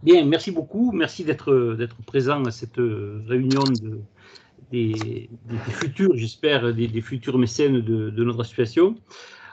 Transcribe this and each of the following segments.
Bien, merci beaucoup. Merci d'être présent à cette réunion des futurs, j'espère, des futurs mécènes de notre association.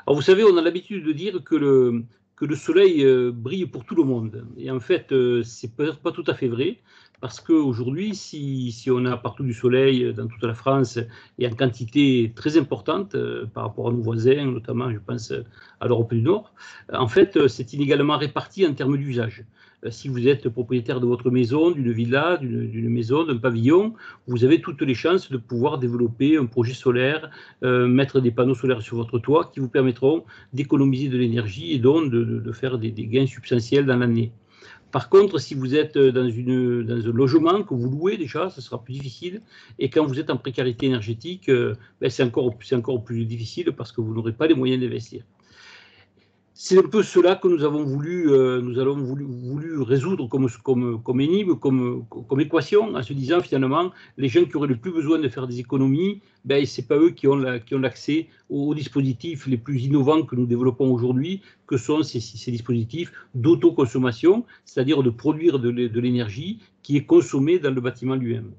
Alors, vous savez, on a l'habitude de dire que le soleil brille pour tout le monde. Et en fait, c'est peut-être pas tout à fait vrai, parce qu'aujourd'hui, si on a partout du soleil dans toute la France et en quantité très importante par rapport à nos voisins, notamment, je pense, à l'Europe du Nord, en fait, c'est inégalement réparti en termes d'usage. Si vous êtes propriétaire de votre maison, d'une villa, d'une maison, d'un pavillon, vous avez toutes les chances de pouvoir développer un projet solaire, mettre des panneaux solaires sur votre toit qui vous permettront d'économiser de l'énergie et donc de faire des gains substantiels dans l'année. Par contre, si vous êtes dans un logement que vous louez déjà, ce sera plus difficile. Et quand vous êtes en précarité énergétique, c'est encore plus difficile parce que vous n'aurez pas les moyens d'investir. C'est un peu cela que nous avons voulu résoudre comme énigme, comme équation, en se disant finalement, les gens qui auraient le plus besoin de faire des économies, ce n'est pas eux qui ont l'accès aux dispositifs les plus innovants que nous développons aujourd'hui, que sont ces dispositifs d'autoconsommation, c'est-à-dire de produire de l'énergie qui est consommée dans le bâtiment lui-même.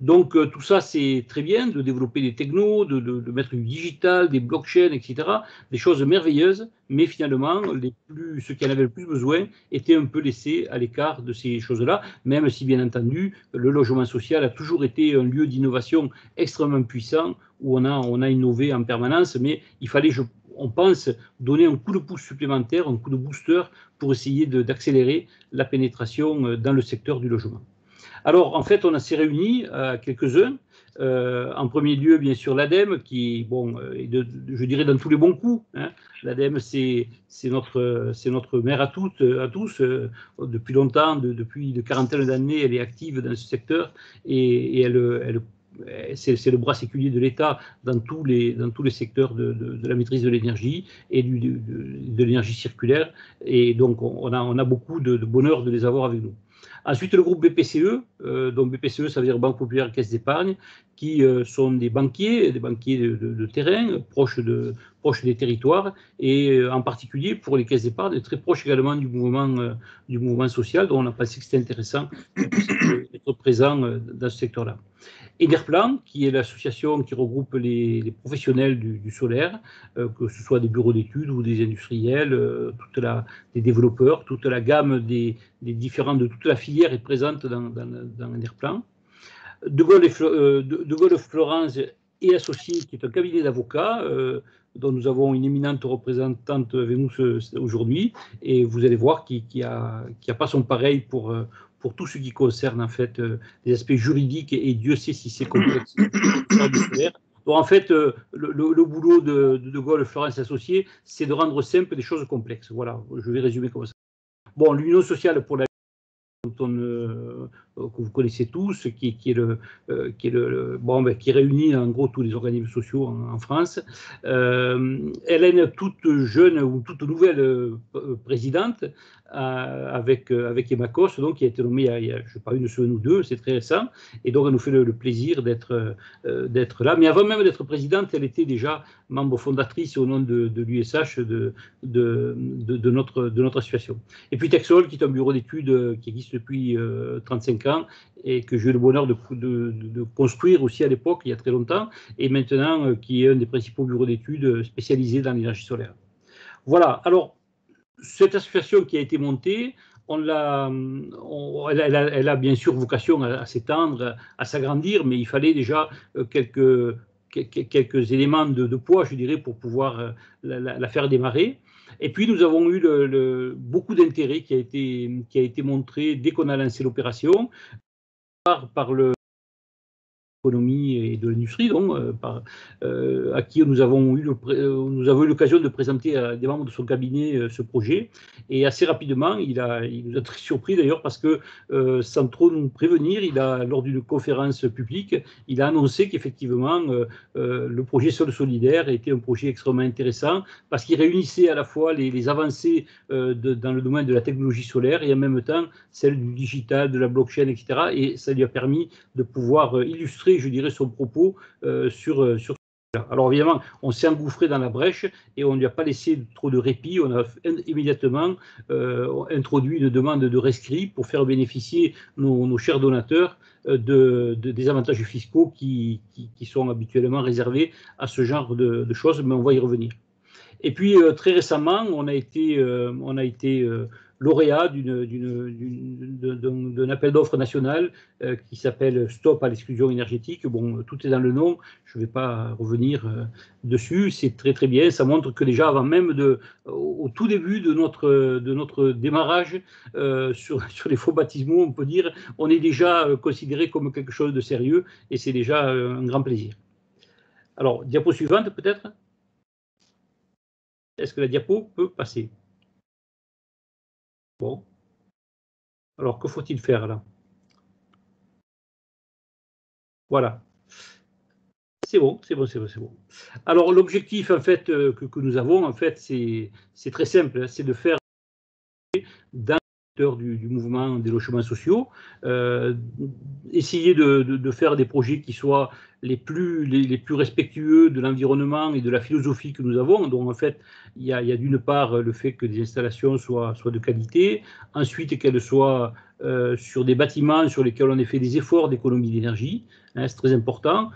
Donc tout ça, c'est très bien de développer des technos, de mettre du digital, des blockchains, etc. Des choses merveilleuses, mais finalement, ceux qui en avaient le plus besoin étaient un peu laissés à l'écart de ces choses-là, même si, bien entendu, le logement social a toujours été un lieu d'innovation extrêmement puissant où on a innové en permanence, mais il fallait, on pense, donner un coup de pouce supplémentaire, un coup de booster pour essayer d'accélérer la pénétration dans le secteur du logement. Alors, en fait, on s'est réunis quelques-uns. En premier lieu, bien sûr, l'ADEME, qui, bon, je dirais dans tous les bons coups. Hein. L'ADEME, c'est notre mère à tous. Depuis longtemps, depuis une quarantaine d'années, elle est active dans ce secteur et c'est le bras séculier de l'État dans tous les secteurs de la maîtrise de l'énergie et de l'énergie circulaire. Et donc, on a beaucoup de bonheur de les avoir avec nous. Ensuite, le groupe BPCE, donc BPCE, ça veut dire Banque Populaire Caisse d'Épargne, qui sont des banquiers de terrain, proches des territoires, et en particulier pour les caisses d'épargne, très proches également du mouvement social, dont on a pensé que c'était intéressant d'être présent dans ce secteur-là. Enerplan, qui est l'association qui regroupe les professionnels du solaire, que ce soit des bureaux d'études ou des industriels, des développeurs, toute la gamme des différents, de toute la filière est présente dans Enerplan. De Gaulle Florence est associé, qui est un cabinet d'avocats, dont nous avons une éminente représentante avec nous aujourd'hui, et vous allez voir qu'il n'y a pas son pareil pour tout ce qui concerne en fait les aspects juridiques, et Dieu sait si c'est complexe. Donc en fait, le boulot de Gaulle Florence associé, c'est de rendre simple des choses complexes. Voilà, je vais résumer comme ça. Bon, l'Union sociale pour la que vous connaissez tous, qui réunit en gros tous les organismes sociaux en France. Elle a une toute jeune ou toute nouvelle présidente avec Emakos, donc qui a été nommée il y a je sais pas, une semaine ou deux, c'est très récent, et donc elle nous fait le plaisir d'être là. Mais avant même d'être présidente, elle était déjà membre fondatrice au nom de l'USH de notre association. Et puis Texol, qui est un bureau d'études qui existe depuis 35 ans et que j'ai eu le bonheur de construire aussi à l'époque, il y a très longtemps, et maintenant qui est un des principaux bureaux d'études spécialisés dans l'énergie solaire. Voilà, alors cette association qui a été montée, elle a bien sûr vocation à s'étendre, à s'agrandir, mais il fallait déjà quelques éléments de poids, je dirais, pour pouvoir la faire démarrer. Et puis, nous avons eu beaucoup d'intérêt qui a été montré dès qu'on a lancé l'opération par l'économie et de l'industrie, donc à qui nous avons eu l'occasion de présenter à des membres de son cabinet ce projet. Et assez rapidement, il nous a très surpris d'ailleurs parce que sans trop nous prévenir, lors d'une conférence publique, il a annoncé qu'effectivement le projet Sol Solidaire était un projet extrêmement intéressant parce qu'il réunissait à la fois les avancées dans le domaine de la technologie solaire et en même temps celle du digital, de la blockchain, etc. Et ça lui a permis de pouvoir illustrer, je dirais, son propos sur Alors évidemment, on s'est engouffré dans la brèche et on ne lui a pas laissé trop de répit. On a immédiatement introduit une demande de rescrit pour faire bénéficier nos chers donateurs des avantages fiscaux qui sont habituellement réservés à ce genre de choses, mais on va y revenir. Et puis très récemment, on a été lauréat d'un appel d'offres national qui s'appelle Stop à l'exclusion énergétique. Bon, tout est dans le nom, je ne vais pas revenir dessus, c'est très très bien, ça montre que déjà avant même au tout début de notre démarrage sur les faux baptismaux, on peut dire, on est déjà considéré comme quelque chose de sérieux et c'est déjà un grand plaisir. Alors, diapo suivante peut-être. Est-ce que la diapo peut passer? Bon. Alors, que faut-il faire là? Voilà. C'est bon, c'est bon, c'est bon, c'est bon. Alors, l'objectif, en fait, que nous avons, en fait, c'est très simple, hein, c'est de faire dans le secteur du mouvement des logements sociaux, essayer de faire des projets qui soient les plus respectueux de l'environnement et de la philosophie que nous avons. Donc, en fait, il y a d'une part le fait que des installations soient de qualité, ensuite qu'elles soient sur des bâtiments sur lesquels on ait fait des efforts d'économie d'énergie, hein, c'est très important.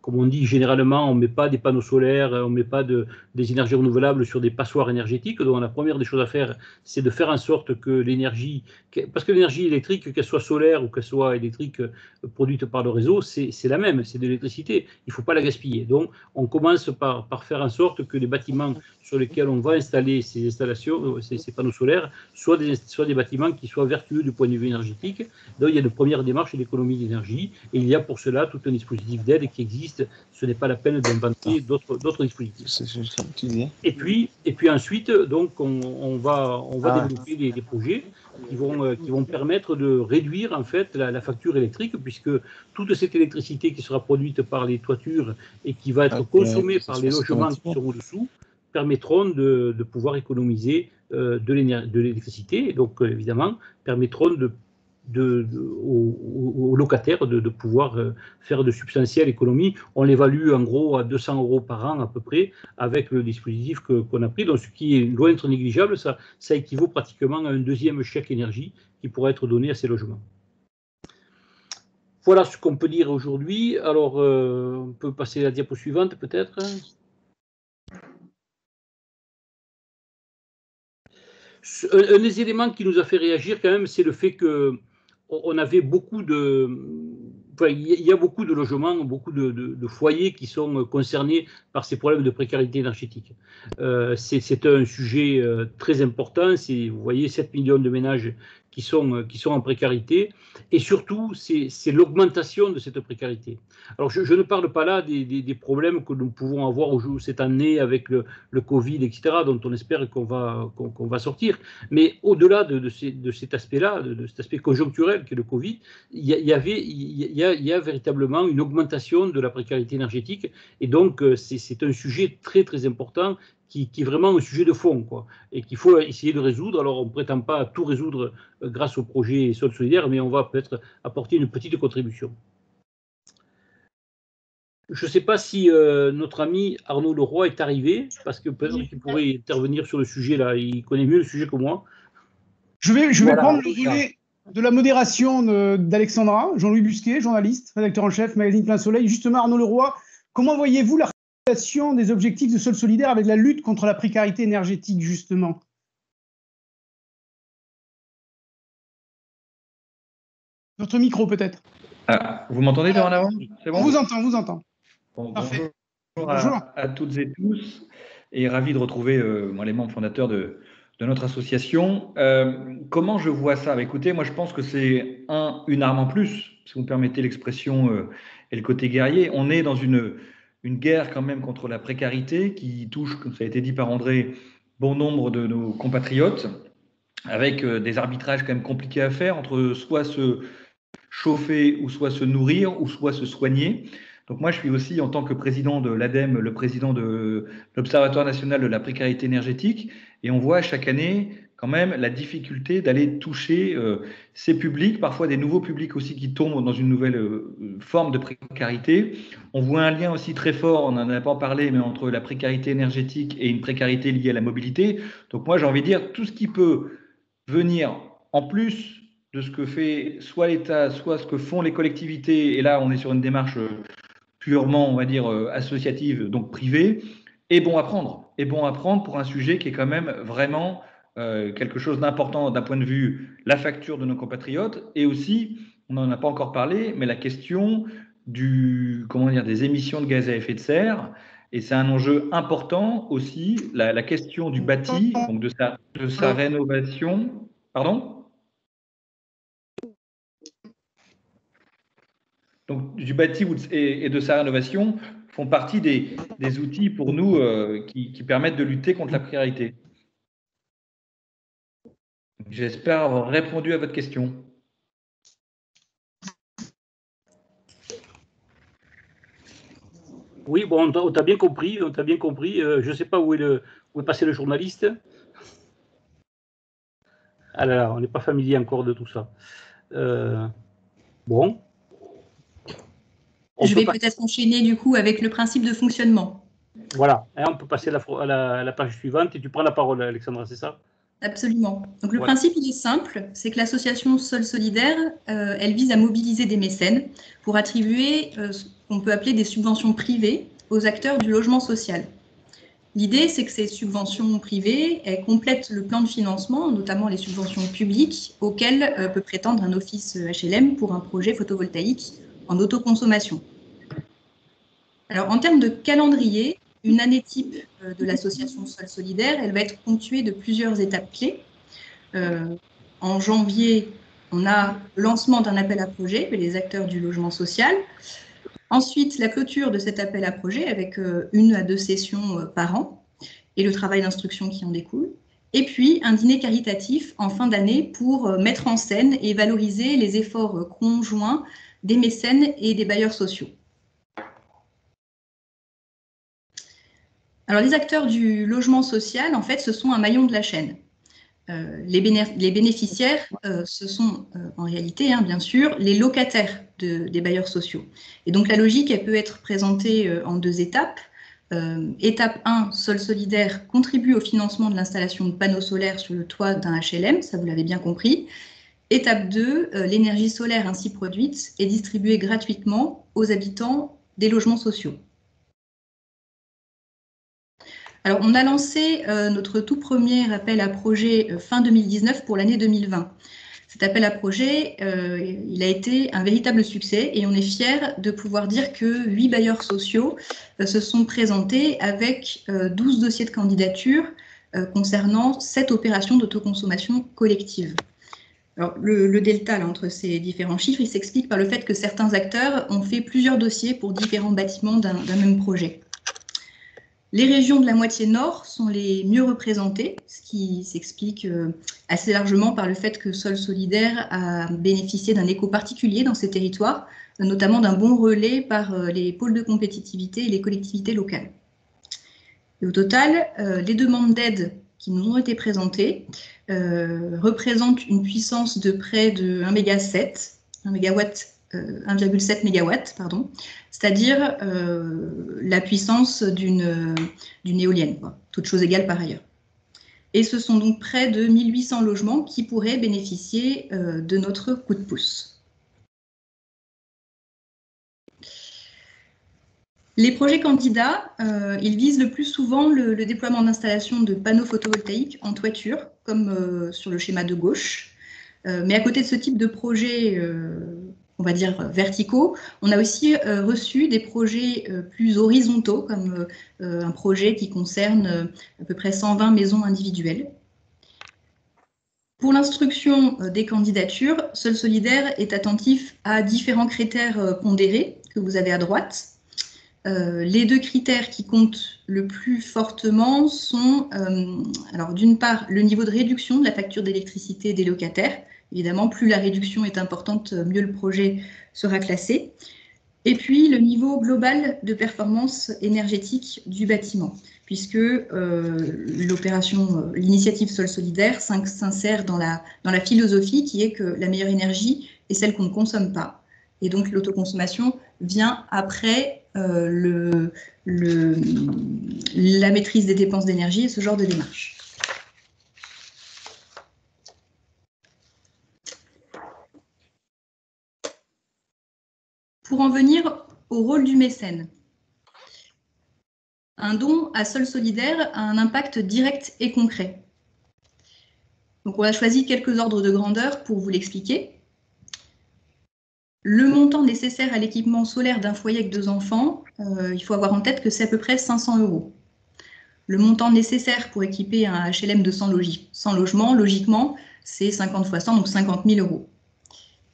Comme on dit, généralement, on ne met pas des panneaux solaires, on ne met pas des énergies renouvelables sur des passoires énergétiques. Donc, la première des choses à faire, c'est de faire en sorte que l'énergie, parce que l'énergie électrique, qu'elle soit solaire ou qu'elle soit électrique produite par le réseau, c'est la même, c'est de l'électricité. Il ne faut pas la gaspiller. Donc, on commence par faire en sorte que les bâtiments sur lesquels on va installer ces installations, ces panneaux solaires, soient des bâtiments qui soient vertueux du point de vue énergétique. Donc, il y a une première démarche d'économie d'énergie et il y a pour cela tout un dispositif d'aide qui existe. Ce n'est pas la peine d'inventer d'autres dispositifs. Et puis ensuite, donc, on va développer des projets qui vont permettre de réduire en fait la facture électrique, puisque toute cette électricité qui sera produite par les toitures et qui va être consommée par les logements qui seront dessous permettront de pouvoir économiser de l'électricité et donc évidemment permettront aux locataires de pouvoir faire de substantielles économies. On l'évalue en gros à 200 € par an à peu près avec le dispositif qu'on a pris, donc ce qui est loin d'être négligeable, ça équivaut pratiquement à un deuxième chèque énergie qui pourrait être donné à ces logements. Voilà ce qu'on peut dire aujourd'hui. Alors, on peut passer à la diapo suivante peut-être. Un des éléments qui nous a fait réagir quand même, c'est le fait qu'on avait beaucoup il y a beaucoup de logements, beaucoup de foyers qui sont concernés par ces problèmes de précarité énergétique. C'est un sujet très important. Vous voyez 7 millions de ménages qui sont en précarité. Et surtout, c'est l'augmentation de cette précarité. Alors, je ne parle pas là des problèmes que nous pouvons avoir cette année avec le Covid, etc., dont on espère qu'on va sortir. Mais au-delà de cet aspect-là, de cet aspect conjoncturel qu'est le Covid, il y a véritablement une augmentation de la précarité énergétique. Et donc, c'est un sujet très, très important qui est vraiment un sujet de fond, quoi, et qu'il faut essayer de résoudre. Alors, on ne prétend pas tout résoudre grâce au projet Sol solidaire, mais on va peut-être apporter une petite contribution. Je ne sais pas si notre ami Arnaud Leroy est arrivé, parce que peut-être qu'il pourrait intervenir sur le sujet là. Il connaît mieux le sujet que moi. Je vais prendre le relais de la modération d'Alexandra, Jean-Louis Busquet, journaliste, rédacteur en chef, magazine Plein Soleil. Justement, Arnaud Leroy, comment voyez-vous l'articulation des objectifs de Sol solidaire avec la lutte contre la précarité énergétique, justement? Votre micro, peut-être. Ah, vous m'entendez de en avant? C'est bon? On vous entend. Bon, bonjour à toutes et tous, et ravi de retrouver moi, les membres fondateurs de notre association. Comment je vois ça? Écoutez, moi je pense que c'est une arme en plus, si vous me permettez l'expression et le côté guerrier. On est dans une guerre quand même contre la précarité qui touche, comme ça a été dit par André, bon nombre de nos compatriotes, avec des arbitrages quand même compliqués à faire entre soit se chauffer ou soit se nourrir ou soit se soigner. Donc moi, je suis aussi, en tant que président de l'ADEME, le président de l'Observatoire national de la précarité énergétique, et on voit chaque année quand même la difficulté d'aller toucher ces publics, parfois des nouveaux publics aussi qui tombent dans une nouvelle forme de précarité. On voit un lien aussi très fort, on n'en a pas parlé, mais entre la précarité énergétique et une précarité liée à la mobilité. Donc moi, j'ai envie de dire, tout ce qui peut venir en plus de ce que fait soit l'État, soit ce que font les collectivités, et là, on est sur une démarche purement, on va dire, associative, donc privée, est bon à prendre. Est bon à prendre pour un sujet qui est quand même vraiment quelque chose d'important d'un point de vue la facture de nos compatriotes, et aussi, on n'en a pas encore parlé, mais la question des émissions de gaz à effet de serre, et c'est un enjeu important aussi, la question du bâti, donc de sa rénovation. Pardon ? Donc, du bâti et de sa rénovation font partie des outils pour nous qui permettent de lutter contre la précarité. J'espère avoir répondu à votre question. Oui, bon, on t'a bien compris, je ne sais pas où est passé le journaliste. Ah là là, on n'est pas familier encore de tout ça. Bon. Je vais peut-être enchaîner du coup avec le principe de fonctionnement. Voilà, on peut passer à la page suivante et tu prends la parole, Alexandra, c'est ça ? Absolument. Donc le principe, il est simple, c'est que l'association Sol Solidaire, elle vise à mobiliser des mécènes pour attribuer ce qu'on peut appeler des subventions privées aux acteurs du logement social. L'idée, c'est que ces subventions privées, elles complètent le plan de financement, notamment les subventions publiques, auxquelles peut prétendre un office HLM pour un projet photovoltaïque en autoconsommation. Alors, en termes de calendrier, une année type de l'association Sol Solidaire, elle va être ponctuée de plusieurs étapes clés. En janvier, on a le lancement d'un appel à projet pour les acteurs du logement social. Ensuite, la clôture de cet appel à projet avec 1 à 2 sessions par an et le travail d'instruction qui en découle. Et puis, un dîner caritatif en fin d'année pour mettre en scène et valoriser les efforts conjoints des mécènes et des bailleurs sociaux. Alors, les acteurs du logement social, en fait, ce sont un maillon de la chaîne. Les bénéficiaires, ce sont en réalité, bien sûr, les locataires des bailleurs sociaux. Et donc, la logique, elle peut être présentée en 2 étapes. Étape 1, Sol Solidaire contribue au financement de l'installation de panneaux solaires sur le toit d'un HLM, ça vous l'avez bien compris. Étape 2, l'énergie solaire ainsi produite est distribuée gratuitement aux habitants des logements sociaux. Alors, on a lancé notre tout premier appel à projet fin 2019 pour l'année 2020. Cet appel à projet, il a été un véritable succès et on est fiers de pouvoir dire que 8 bailleurs sociaux se sont présentés avec 12 dossiers de candidature concernant 7 opérations d'autoconsommation collective. Alors, le delta là, entre ces différents chiffres, il s'explique par le fait que certains acteurs ont fait plusieurs dossiers pour différents bâtiments d'un même projet. Les régions de la moitié nord sont les mieux représentées, ce qui s'explique assez largement par le fait que Sol Solidaire a bénéficié d'un écho particulier dans ces territoires, notamment d'un bon relais par les pôles de compétitivité et les collectivités locales. Et au total, les demandes d'aide qui nous ont été présentées représentent une puissance de près de 1,7 MW, pardon, c'est-à-dire la puissance d'une éolienne, quoi, toutes choses égales par ailleurs. Et ce sont donc près de 1800 logements qui pourraient bénéficier de notre coup de pouce. Les projets candidats, ils visent le plus souvent le déploiement d'installations de panneaux photovoltaïques en toiture, comme sur le schéma de gauche. Mais à côté de ce type de projet, on va dire verticaux, on a aussi reçu des projets plus horizontaux, comme un projet qui concerne à peu près 120 maisons individuelles. Pour l'instruction des candidatures, Sol Solidaire est attentif à différents critères pondérés que vous avez à droite. Les 2 critères qui comptent le plus fortement sont, alors d'une part, le niveau de réduction de la facture d'électricité des locataires. Évidemment, plus la réduction est importante, mieux le projet sera classé. Et puis, le niveau global de performance énergétique du bâtiment, puisque l'initiative Sol Solidaire s'insère dans la philosophie qui est que la meilleure énergie est celle qu'on ne consomme pas. Et donc, l'autoconsommation vient après la maîtrise des dépenses d'énergie et ce genre de démarche. Pour en venir au rôle du mécène, un don à Sol Solidaire a un impact direct et concret. Donc, on a choisi quelques ordres de grandeur pour vous l'expliquer. Le montant nécessaire à l'équipement solaire d'un foyer avec 2 enfants, il faut avoir en tête que c'est à peu près 500 €. Le montant nécessaire pour équiper un HLM de 100 logements, logiquement, c'est 50 x 100, donc 50 000 €.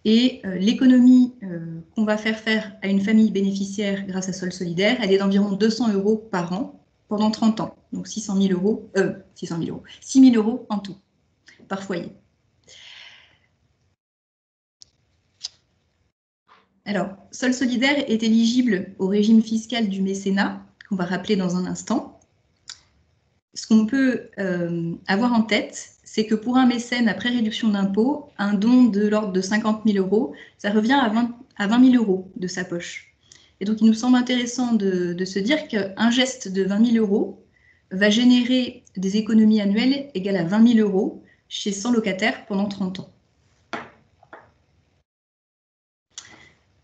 Et l'économie qu'on va faire à une famille bénéficiaire grâce à Sol Solidaire, elle est d'environ 200 € par an pendant 30 ans. Donc 6 000 € en tout, par foyer. Alors, Sol Solidaire est éligible au régime fiscal du mécénat, qu'on va rappeler dans un instant. Ce qu'on peut avoir en tête, c'est que pour un mécène, après réduction d'impôts, un don de l'ordre de 50 000 €, ça revient à 20 000 € de sa poche. Et donc, il nous semble intéressant de se dire qu'un geste de 20 000 € va générer des économies annuelles égales à 20 000 € chez 100 locataires pendant 30 ans.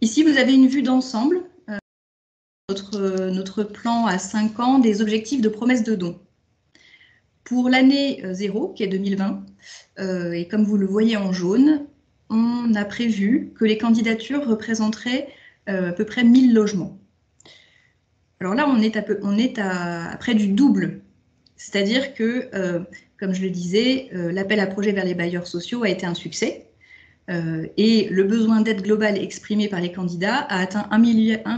Ici, vous avez une vue d'ensemble, notre plan à 5 ans des objectifs de promesse de don. Pour l'année 0, qui est 2020, et comme vous le voyez en jaune, on a prévu que les candidatures représenteraient à peu près 1000 logements. Alors là, on est à près du double. C'est-à-dire que, comme je le disais, l'appel à projet vers les bailleurs sociaux a été un succès. Et le besoin d'aide globale exprimé par les candidats a atteint 1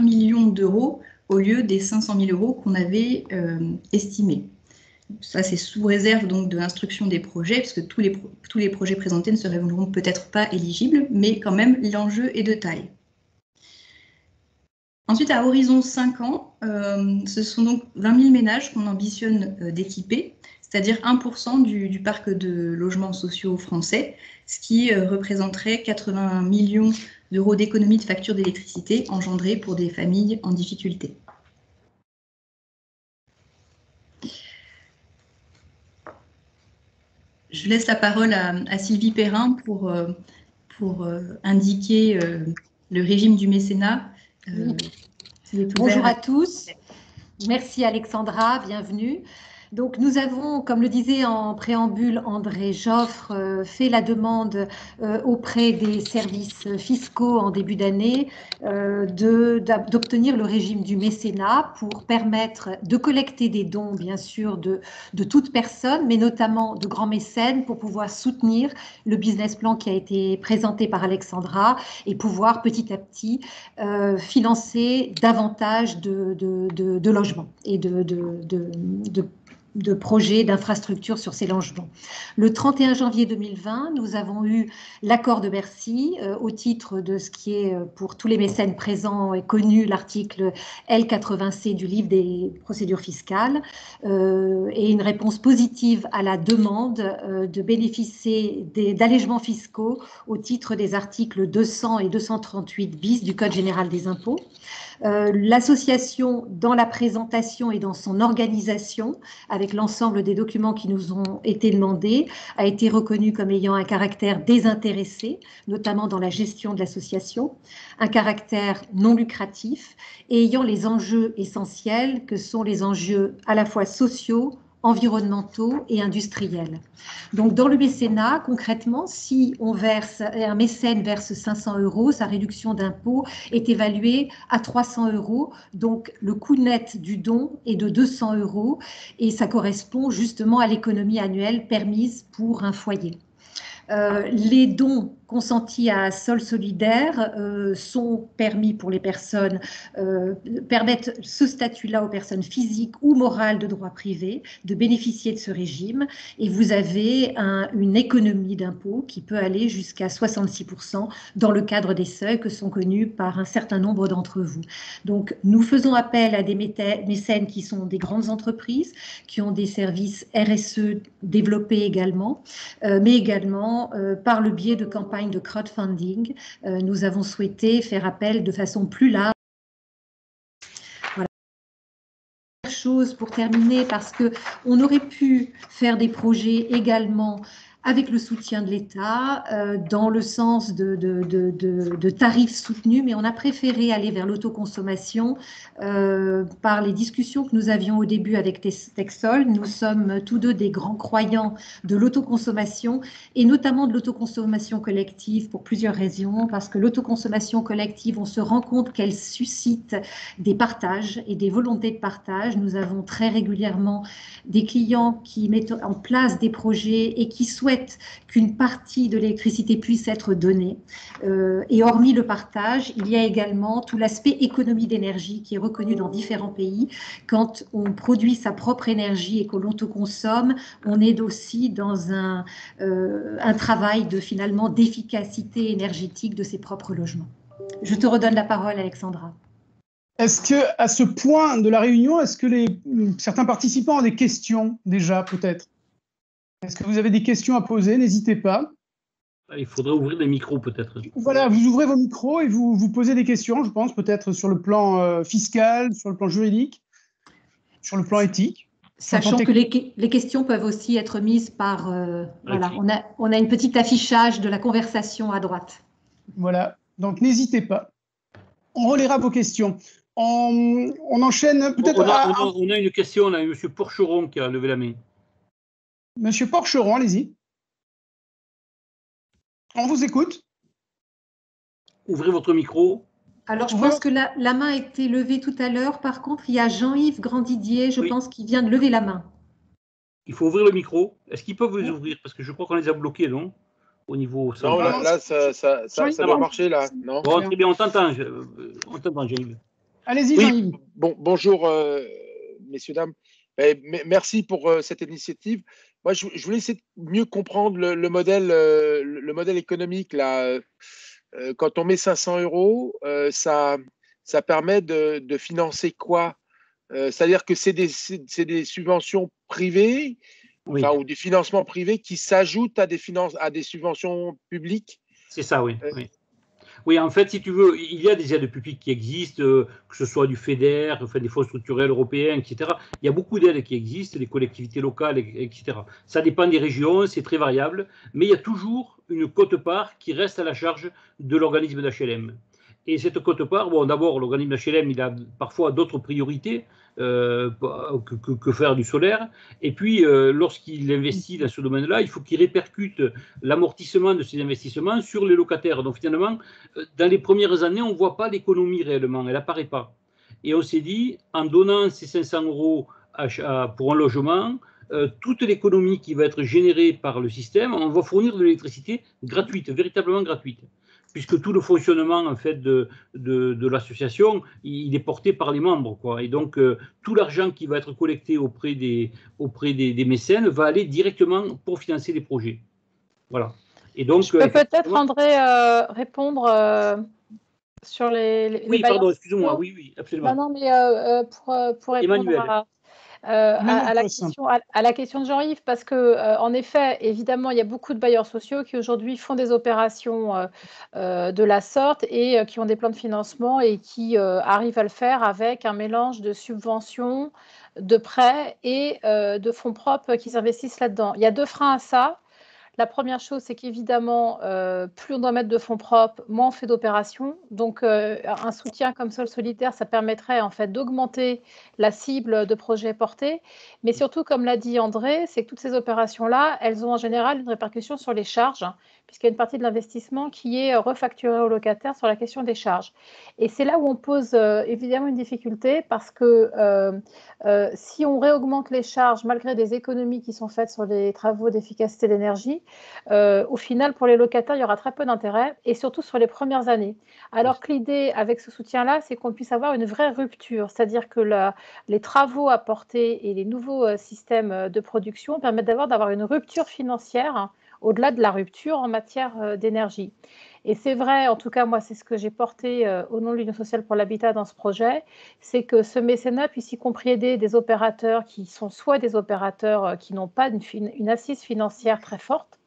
million d'euros au lieu des 500 000 € qu'on avait estimés. Ça, c'est sous réserve donc de l'instruction des projets, parce que tous les projets présentés ne se révéleront peut-être pas éligibles, mais quand même, l'enjeu est de taille. Ensuite, à horizon 5 ans, ce sont donc 20 000 ménages qu'on ambitionne d'équiper, c'est-à-dire 1% du parc de logements sociaux français, ce qui représenterait 80 millions d'euros d'économie de factures d'électricité engendrées pour des familles en difficulté. Je laisse la parole à Sylvie Perrin pour indiquer le régime du mécénat. Bonjour à tous. Merci Alexandra, bienvenue. Donc nous avons, comme le disait en préambule André Joffre, fait la demande auprès des services fiscaux en début d'année d'obtenir le régime du mécénat pour permettre de collecter des dons, bien sûr, de toute personne, mais notamment de grands mécènes pour pouvoir soutenir le business plan qui a été présenté par Alexandra et pouvoir petit à petit financer davantage de logements et de projets, d'infrastructures sur ces logements. Le 31 janvier 2020, nous avons eu l'accord de Bercy au titre de ce qui est pour tous les mécènes présents et connu l'article L80C du livre des procédures fiscales et une réponse positive à la demande de bénéficier d'allègements fiscaux au titre des articles 200 et 238 bis du Code général des impôts. L'association, dans la présentation et dans son organisation, avec l'ensemble des documents qui nous ont été demandés, a été reconnue comme ayant un caractère désintéressé, notamment dans la gestion de l'association, un caractère non lucratif et ayant les enjeux essentiels que sont les enjeux à la fois sociaux, environnementaux et industriels. Donc dans le mécénat, concrètement, si un mécène verse 500 €, sa réduction d'impôt est évaluée à 300 €, donc le coût net du don est de 200 € et ça correspond justement à l'économie annuelle permise pour un foyer. Les dons consentis à Sol Solidaire sont permis pour les personnes, permettent ce statut-là aux personnes physiques ou morales de droit privé de bénéficier de ce régime. Et vous avez une économie d'impôt qui peut aller jusqu'à 66% dans le cadre des seuils que sont connus par un certain nombre d'entre vous. Donc, nous faisons appel à des mécènes qui sont des grandes entreprises, qui ont des services RSE développés également, mais également par le biais de campagnes de crowdfunding, nous avons souhaité faire appel de façon plus large. Voilà. Chose pour terminer, parce qu'on aurait pu faire des projets également avec le soutien de l'État, dans le sens de tarifs soutenus, mais on a préféré aller vers l'autoconsommation par les discussions que nous avions au début avec Texol. Nous sommes tous deux des grands croyants de l'autoconsommation, et notamment de l'autoconsommation collective pour plusieurs raisons, parce que l'autoconsommation collective, on se rend compte qu'elle suscite des partages et des volontés de partage. Nous avons très régulièrement des clients qui mettent en place des projets et qui souhaitent qu'une partie de l'électricité puisse être donnée. Et hormis le partage, il y a également tout l'aspect économie d'énergie qui est reconnu dans différents pays. Quand on produit sa propre énergie et que l'on autoconsomme, on est aussi dans un travail finalement d'efficacité énergétique de ses propres logements. Je te redonne la parole, Alexandra. Est-ce qu'à ce point de la réunion, est-ce que certains participants ont des questions déjà, peut-être? Est-ce que vous avez des questions à poser? N'hésitez pas. Il faudrait ouvrir les micros, peut-être. Voilà, vous ouvrez vos micros et vous posez des questions, je pense, peut-être sur le plan fiscal, sur le plan juridique, sur le plan éthique. Sachant que les questions peuvent aussi être mises par… voilà, on a une petite affichage de la conversation à droite. Voilà, donc n'hésitez pas. On relaiera vos questions. On enchaîne peut-être… On a une question, là, M. Porcheron qui a levé la main. Monsieur Porcheron, allez-y. On vous écoute. Ouvrez votre micro. Alors, je pense que la main a été levée tout à l'heure. Par contre, il y a Jean-Yves Grandidier, je pense, qui vient de lever la main. Il faut ouvrir le micro. Est-ce qu'ils peuvent vous ouvrir? Parce que je crois qu'on les a bloqués, non? Au niveau… Non, là, ça doit marcher, là. Non, bon, très bien, on t'entend, Jean-Yves. Allez-y, Jean-Yves. Bonjour, messieurs, dames. Merci pour cette initiative. Moi, je voulais essayer de mieux comprendre le modèle économique. Là. Quand on met 500 €, ça permet de financer quoi? C'est-à-dire que c'est des subventions privées, oui. Enfin, ou des financements privés qui s'ajoutent à des subventions publiques? C'est ça, oui. Oui, en fait, si tu veux, il y a des aides publiques qui existent, que ce soit du FEDER, enfin, des fonds structurels européens, etc. Il y a beaucoup d'aides qui existent, les collectivités locales, etc. Ça dépend des régions, c'est très variable, mais il y a toujours une quote-part qui reste à la charge de l'organisme d'HLM. Et cette quote-part, bon, d'abord, l'organisme d'HLM, il a parfois d'autres priorités que faire du solaire. Et puis, lorsqu'il investit dans ce domaine-là, il faut qu'il répercute l'amortissement de ses investissements sur les locataires. Donc, finalement, dans les premières années, on ne voit pas l'économie réellement, elle n'apparaît pas. Et on s'est dit, en donnant ces 500 € pour un logement, toute l'économie qui va être générée par le système, on va fournir de l'électricité gratuite, véritablement gratuite. Puisque tout le fonctionnement en fait de l'association, il est porté par les membres, quoi. Et donc tout l'argent qui va être collecté auprès des mécènes va aller directement pour financer les projets. Voilà. Et donc je peux peut-être, André, répondre sur les oui, pardon, excusez-moi. Oui, absolument. Non, mais pour répondre à la question de Jean-Yves, parce que en effet, évidemment, il y a beaucoup de bailleurs sociaux qui aujourd'hui font des opérations de la sorte et qui ont des plans de financement et qui arrivent à le faire avec un mélange de subventions, de prêts et de fonds propres qui s'investissent là-dedans. Il y a deux freins à ça. La première chose, c'est qu'évidemment, plus on doit mettre de fonds propres, moins on fait d'opérations. Donc, un soutien comme Sol Solidaire, ça permettrait en fait d'augmenter la cible de projets portés. Mais surtout, comme l'a dit André, c'est que toutes ces opérations-là, elles ont en général une répercussion sur les charges, puisqu'il y a une partie de l'investissement qui est refacturée aux locataires sur la question des charges. Et c'est là où on pose évidemment une difficulté, parce que si on réaugmente les charges, malgré des économies qui sont faites sur les travaux d'efficacité d'énergie, au final, pour les locataires, il y aura très peu d'intérêt, et surtout sur les premières années. Alors que l'idée avec ce soutien-là, c'est qu'on puisse avoir une vraie rupture, c'est-à-dire que les travaux apportés et les nouveaux systèmes de production permettent d'avoir une rupture financière au-delà de la rupture en matière d'énergie. Et c'est vrai, en tout cas, moi, c'est ce que j'ai porté au nom de l'Union sociale pour l'habitat dans ce projet, c'est que ce mécénat puisse y compris aider des opérateurs qui sont soit des opérateurs qui n'ont pas une assise financière très forte.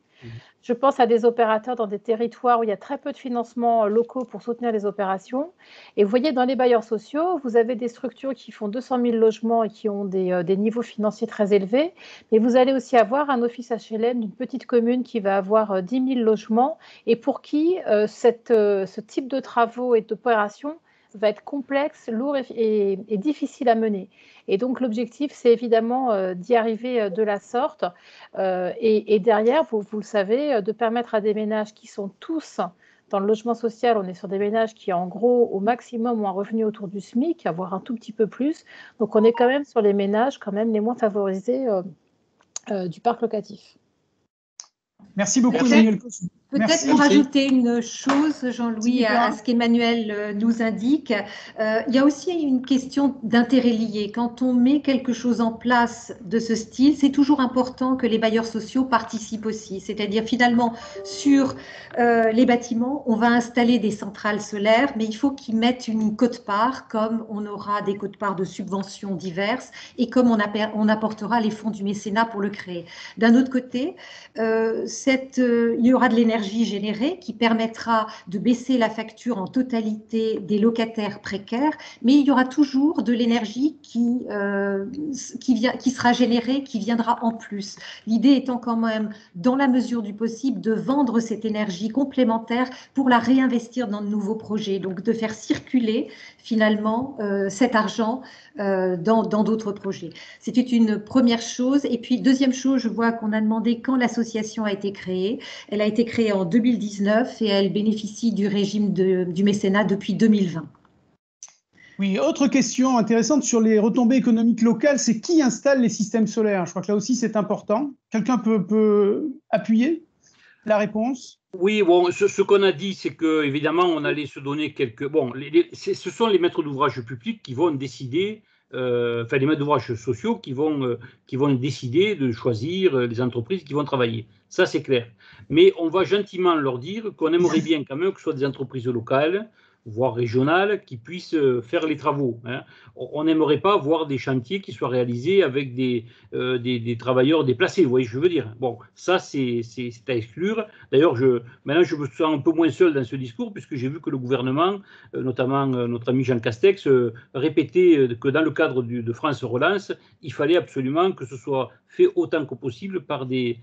Je pense à des opérateurs dans des territoires où il y a très peu de financements locaux pour soutenir les opérations. Et vous voyez, dans les bailleurs sociaux, vous avez des structures qui font 200 000 logements et qui ont des niveaux financiers très élevés. Mais vous allez aussi avoir un office HLM d'une petite commune qui va avoir 10 000 logements et pour qui ce type de travaux et d'opérations va être complexe, lourd et difficile à mener. Et donc, l'objectif, c'est évidemment d'y arriver de la sorte. Et derrière, vous le savez, de permettre à des ménages qui sont tous dans le logement social, on est sur des ménages qui, en gros, au maximum, ont un revenu autour du SMIC, voire un tout petit peu plus. Donc, on est quand même sur les ménages quand même les moins favorisés du parc locatif. Merci beaucoup, Emmanuel Cosson. Peut-être pour ajouter une chose, Jean-Louis, à ce qu'Emmanuel nous indique, il y a aussi une question d'intérêt lié. Quand on met quelque chose en place de ce style, c'est toujours important que les bailleurs sociaux participent aussi. C'est-à-dire finalement, sur les bâtiments, on va installer des centrales solaires, mais il faut qu'ils mettent une quote-part, comme on aura des quotes-parts de subventions diverses et comme on apportera les fonds du mécénat pour le créer. D'un autre côté, il y aura de l'énergie générée qui permettra de baisser la facture en totalité des locataires précaires, mais il y aura toujours de l'énergie qui sera générée, qui viendra en plus. L'idée étant quand même, dans la mesure du possible, de vendre cette énergie complémentaire pour la réinvestir dans de nouveaux projets, donc de faire circuler finalement cet argent dans d'autres projets. C'était une première chose. Et puis, deuxième chose, je vois qu'on a demandé quand l'association a été créée. Elle a été créée en 2019 et elle bénéficie du régime du mécénat depuis 2020. Oui, autre question intéressante sur les retombées économiques locales, c'est qui installe les systèmes solaires? Je crois que là aussi, c'est important. Quelqu'un peut appuyer la réponse? Oui, bon, ce qu'on a dit, c'est que évidemment, on allait se donner quelques. Bon, ce sont les maîtres d'ouvrage publics qui vont décider, enfin les maîtres d'ouvrage sociaux qui vont décider de choisir les entreprises qui vont travailler. Ça, c'est clair. Mais on va gentiment leur dire qu'on aimerait bien quand même que ce soit des entreprises locales, voire régionales, qui puissent faire les travaux. Hein. On n'aimerait pas voir des chantiers qui soient réalisés avec des travailleurs déplacés, vous voyez ce que je veux dire. Bon, ça, c'est à exclure. D'ailleurs, maintenant, je me sens un peu moins seul dans ce discours, puisque j'ai vu que le gouvernement, notamment notre ami Jean Castex, répétait que dans le cadre de France Relance, il fallait absolument que ce soit fait autant que possible par des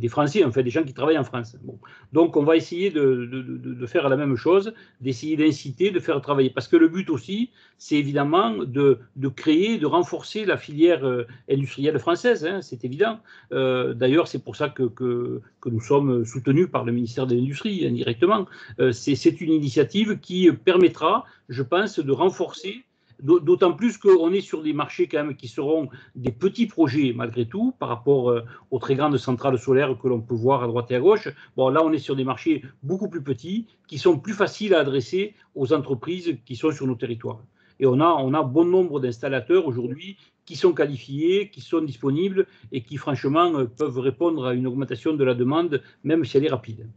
Français, en fait, des gens qui travaillent en France. Bon. Donc, on va essayer de faire la même chose, d'essayer d'inciter, de faire travailler. Parce que le but aussi, c'est évidemment de créer, de renforcer la filière industrielle française, hein, c'est évident. D'ailleurs, c'est pour ça que nous sommes soutenus par le ministère de l'Industrie, indirectement. C'est une initiative qui permettra, je pense, de renforcer. D'autant plus qu'on est sur des marchés quand même qui seront des petits projets malgré tout par rapport aux très grandes centrales solaires que l'on peut voir à droite et à gauche. Bon, là, on est sur des marchés beaucoup plus petits qui sont plus faciles à adresser aux entreprises qui sont sur nos territoires. Et on a bon nombre d'installateurs aujourd'hui qui sont qualifiés, qui sont disponibles et qui, franchement, peuvent répondre à une augmentation de la demande, même si elle est rapide.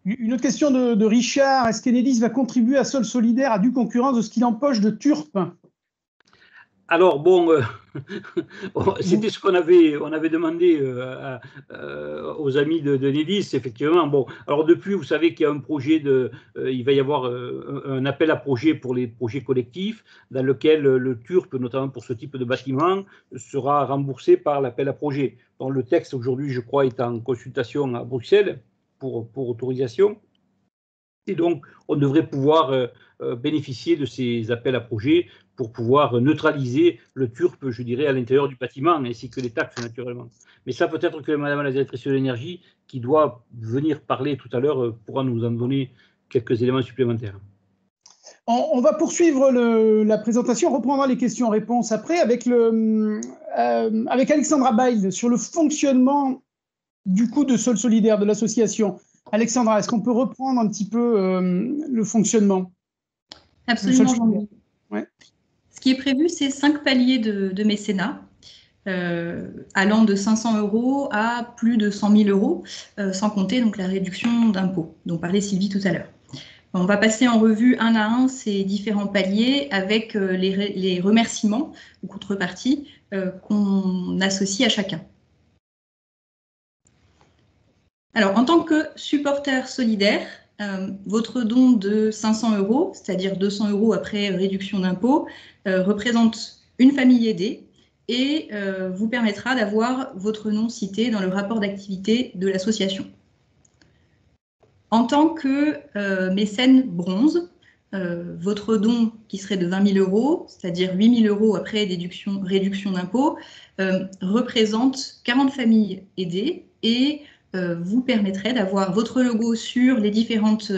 Une autre question de Richard. Est-ce qu'Enedis va contribuer à Sol Solidaire à due concurrence de ce qu'il empoche de Turp? Alors, bon, c'était ce qu'on avait demandé aux amis d'Enedis, effectivement. Bon, alors depuis, vous savez qu'il y a un projet il va y avoir un appel à projet pour les projets collectifs, dans lequel le Turp, notamment pour ce type de bâtiment, sera remboursé par l'appel à projet. Bon, le texte, aujourd'hui, je crois, est en consultation à Bruxelles pour autorisation. Et donc, on devrait pouvoir bénéficier de ces appels à projets pour pouvoir neutraliser le Turp, je dirais, à l'intérieur du bâtiment, ainsi que les taxes, naturellement. Mais ça, peut-être que Madame la directrice de l'énergie, qui doit venir parler tout à l'heure, pourra nous en donner quelques éléments supplémentaires. On va poursuivre la présentation, on reprendra les questions-réponses après avec Alexandra Bail sur le fonctionnement du coup de Sol Solidaire, de l'association. Alexandra, est-ce qu'on peut reprendre un petit peu le fonctionnement? Absolument, Jean-Louis. Ouais. Ce qui est prévu, c'est 5 paliers de mécénat, allant de 500 € à plus de 100 000 €, sans compter donc la réduction d'impôts dont parlait Sylvie tout à l'heure. On va passer en revue un à un ces différents paliers avec les remerciements ou contreparties qu'on associe à chacun. Alors, en tant que supporter solidaire, votre don de 500 €, c'est-à-dire 200 € après réduction d'impôts, représente une famille aidée et vous permettra d'avoir votre nom cité dans le rapport d'activité de l'association. En tant que mécène bronze, votre don qui serait de 20 000 €, c'est-à-dire 8 000 € après réduction d'impôts, représente 40 familles aidées et vous permettrait d'avoir votre logo sur les différentes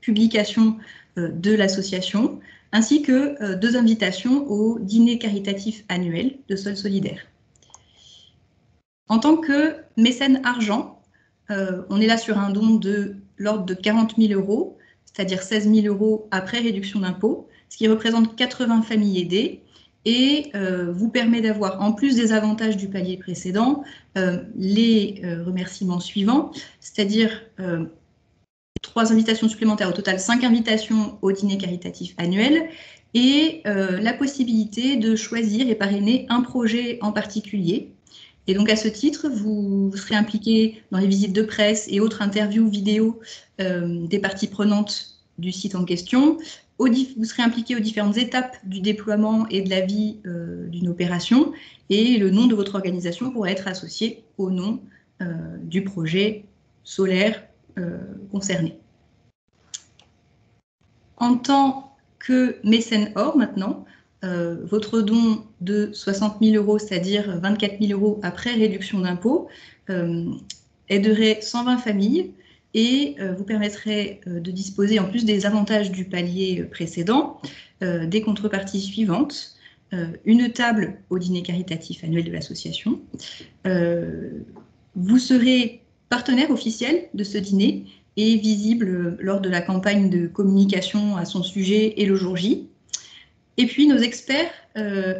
publications de l'association, ainsi que 2 invitations au dîner caritatif annuel de Sol Solidaire. En tant que mécène argent, on est là sur un don de l'ordre de 40 000 €, c'est-à-dire 16 000 € après réduction d'impôts, ce qui représente 80 familles aidées et vous permet d'avoir, en plus des avantages du palier précédent, les remerciements suivants, c'est-à-dire 3 invitations supplémentaires, au total 5 invitations au dîner caritatif annuel et la possibilité de choisir et parrainer un projet en particulier. Et donc, à ce titre, vous serez impliqué dans les visites de presse et autres interviews vidéo des parties prenantes du site en question. Vous serez impliqué aux différentes étapes du déploiement et de la vie d'une opération. Et le nom de votre organisation pourra être associé au nom du projet solaire concerné. En tant que mécène or, maintenant, votre don de 60 000 €, c'est-à-dire 24 000 € après réduction d'impôts, aiderait 120 familles et vous permettrait de disposer, en plus des avantages du palier précédent, des contreparties suivantes. Une table au dîner caritatif annuel de l'association. Vous serez partenaire officiel de ce dîner et visible lors de la campagne de communication à son sujet et le jour J. Et puis, nos experts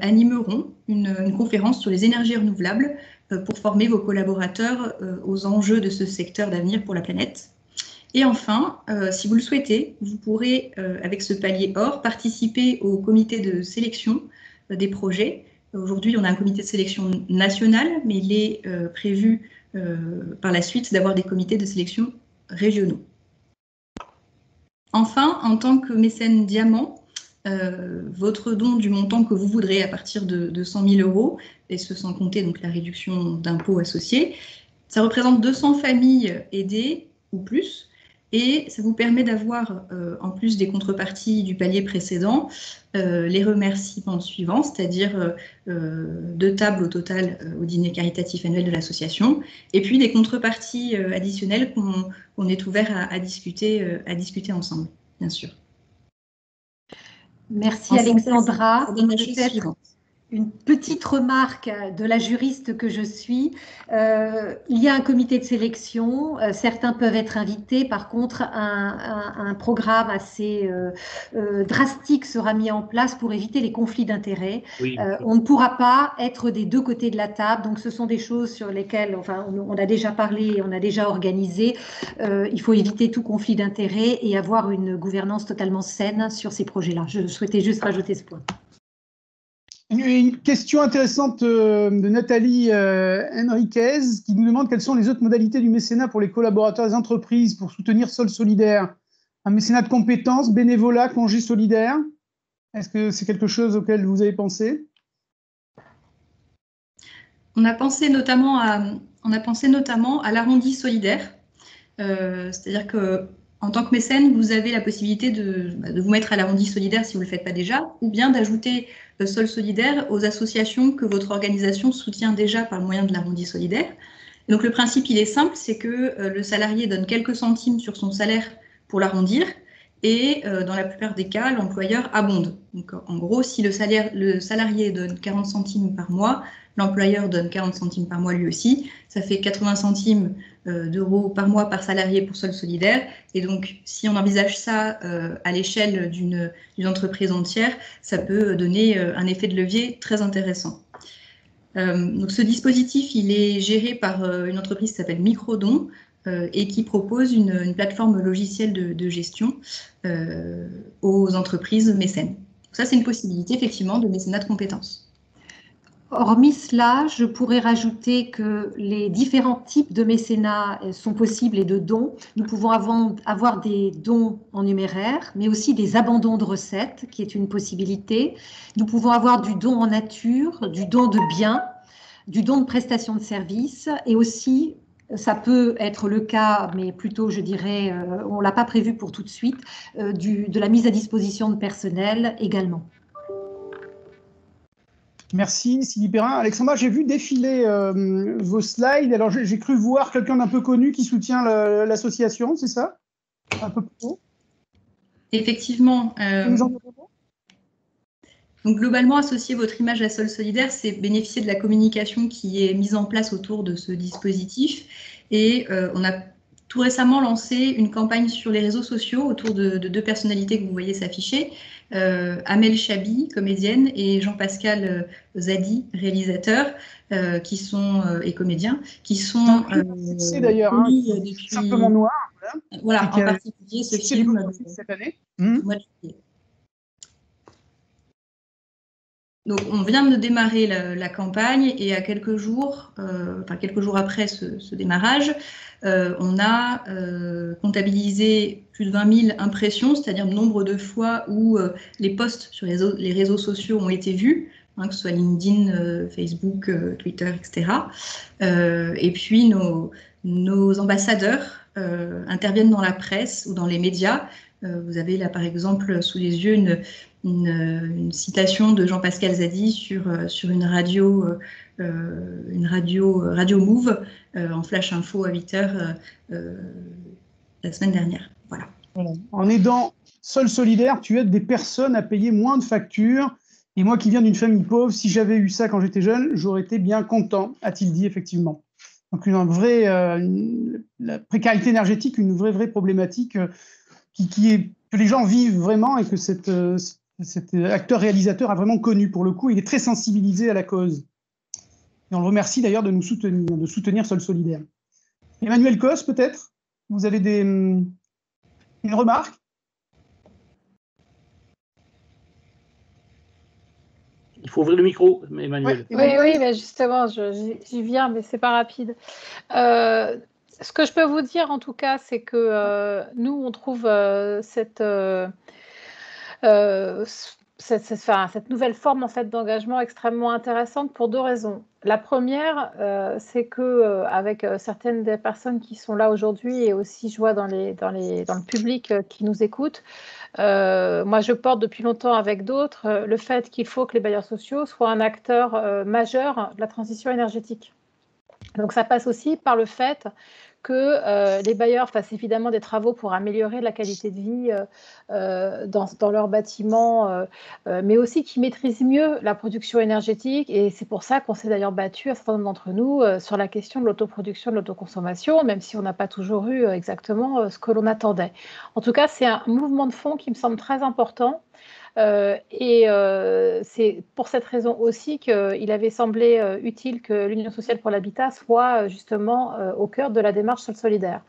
animeront une conférence sur les énergies renouvelables pour former vos collaborateurs aux enjeux de ce secteur d'avenir pour la planète. Et enfin, si vous le souhaitez, vous pourrez, avec ce palier or, participer au comité de sélection des projets. Aujourd'hui, on a un comité de sélection national, mais il est prévu par la suite d'avoir des comités de sélection régionaux. Enfin, en tant que mécène diamant, votre don du montant que vous voudrez à partir de 100 000 €, et ce sans compter donc la réduction d'impôts associée, ça représente 200 familles aidées ou plus, et ça vous permet d'avoir, en plus des contreparties du palier précédent, les remerciements suivants, c'est-à-dire 2 tables au total au dîner caritatif annuel de l'association, et puis des contreparties additionnelles qu'on est ouvert à discuter ensemble, bien sûr. Merci Alexandra. Peut-être une petite remarque de la juriste que je suis. Il y a un comité de sélection, certains peuvent être invités, par contre un programme assez drastique sera mis en place pour éviter les conflits d'intérêts. Oui. On ne pourra pas être des 2 côtés de la table, donc ce sont des choses sur lesquelles on a déjà parlé, on a déjà organisé. Il faut éviter tout conflit d'intérêts et avoir une gouvernance totalement saine sur ces projets-là. Je souhaitais juste rajouter ce point. Une question intéressante de Nathalie Henriquez qui nous demande quelles sont les autres modalités du mécénat pour les collaborateurs des entreprises pour soutenir Sol Solidaire. Un mécénat de compétences, bénévolat, congé solidaire. Est-ce que c'est quelque chose auquel vous avez pensé? On a pensé notamment à l'arrondi solidaire. C'est-à-dire que en tant que mécène, vous avez la possibilité de vous mettre à l'arrondi solidaire si vous ne le faites pas déjà, ou bien d'ajouter Sol Solidaire aux associations que votre organisation soutient déjà par le moyen de l'arrondi solidaire. Et donc le principe, il est simple, c'est que le salarié donne quelques centimes sur son salaire pour l'arrondir, et dans la plupart des cas, l'employeur abonde. Donc, en gros, si le salarié donne 40 centimes par mois, l'employeur donne 40 centimes par mois lui aussi. Ça fait 80 centimes d'euros par mois par salarié pour Sol Solidaire. Et donc, si on envisage ça à l'échelle d'une entreprise entière, ça peut donner un effet de levier très intéressant. Donc, ce dispositif, il est géré par une entreprise qui s'appelle Microdon, et qui propose une plateforme logicielle de gestion aux entreprises mécènes. Donc ça, c'est une possibilité, effectivement, de mécénat de compétences. Hormis cela, je pourrais rajouter que les différents types de mécénat sont possibles et de dons. Nous pouvons avoir des dons en numéraire, mais aussi des abandons de recettes, qui est une possibilité. Nous pouvons avoir du don en nature, du don de biens, du don de prestations de services, et aussi, ça peut être le cas, mais plutôt, je dirais, on ne l'a pas prévu pour tout de suite, de la mise à disposition de personnel également. Merci Sylvie Perrin. Alexandra, j'ai vu défiler vos slides. Alors, j'ai cru voir quelqu'un d'un peu connu qui soutient l'association, c'est ça? Un peu plus tôt. Effectivement. Donc, globalement, associer votre image à Sol Solidaire, c'est bénéficier de la communication qui est mise en place autour de ce dispositif. Et on a tout récemment lancé une campagne sur les réseaux sociaux autour de deux personnalités que vous voyez s'afficher. Amel Chabi, comédienne, et Jean-Pascal Zadi, réalisateur, et comédien, qui sont c'est d'ailleurs depuis Simplement Noir. Voilà, en particulier ce film cette année. Mois de juillet. Donc, on vient de démarrer la campagne et à quelques jours après ce démarrage, on a comptabilisé plus de 20 000 impressions, c'est-à-dire le nombre de fois où les posts sur les réseaux sociaux ont été vus, que ce soit LinkedIn, Facebook, Twitter, etc. Et puis, nos ambassadeurs interviennent dans la presse ou dans les médias. Vous avez là, par exemple, sous les yeux une citation de Jean-Pascal Zadi sur une radio Move en flash info à 8h la semaine dernière. Voilà. En aidant Sol Solidaire, tu aides des personnes à payer moins de factures. Et moi qui viens d'une famille pauvre, si j'avais eu ça quand j'étais jeune, j'aurais été bien content, a-t-il dit effectivement. Donc la précarité énergétique, une vraie problématique que les gens vivent vraiment et que cet acteur-réalisateur a vraiment connu pour le coup. Il est très sensibilisé à la cause. Et on le remercie d'ailleurs de nous soutenir Sol Solidaire. Emmanuel Cos, peut-être? Vous avez une remarque? Il faut ouvrir le micro, Emmanuel. Oui, mais justement, j'y viens, mais c'est pas rapide. Ce que je peux vous dire, en tout cas, c'est que nous, on trouve cette nouvelle forme en fait, d'engagement extrêmement intéressante pour deux raisons. La première, c'est qu'avec certaines des personnes qui sont là aujourd'hui et aussi je vois dans le public qui nous écoute, moi je porte depuis longtemps avec d'autres le fait qu'il faut que les bailleurs sociaux soient un acteur majeur de la transition énergétique. Donc ça passe aussi par le fait que les bailleurs fassent évidemment des travaux pour améliorer la qualité de vie dans leurs bâtiments, mais aussi qu'ils maîtrisent mieux la production énergétique. Et c'est pour ça qu'on s'est d'ailleurs battu, un certain nombre d'entre nous, sur la question de l'autoproduction, de l'autoconsommation, même si on n'a pas toujours eu exactement ce que l'on attendait. En tout cas, c'est un mouvement de fond qui me semble très important. C'est pour cette raison aussi qu'il avait semblé utile que l'Union sociale pour l'habitat soit justement au cœur de la démarche Sol Solidaire.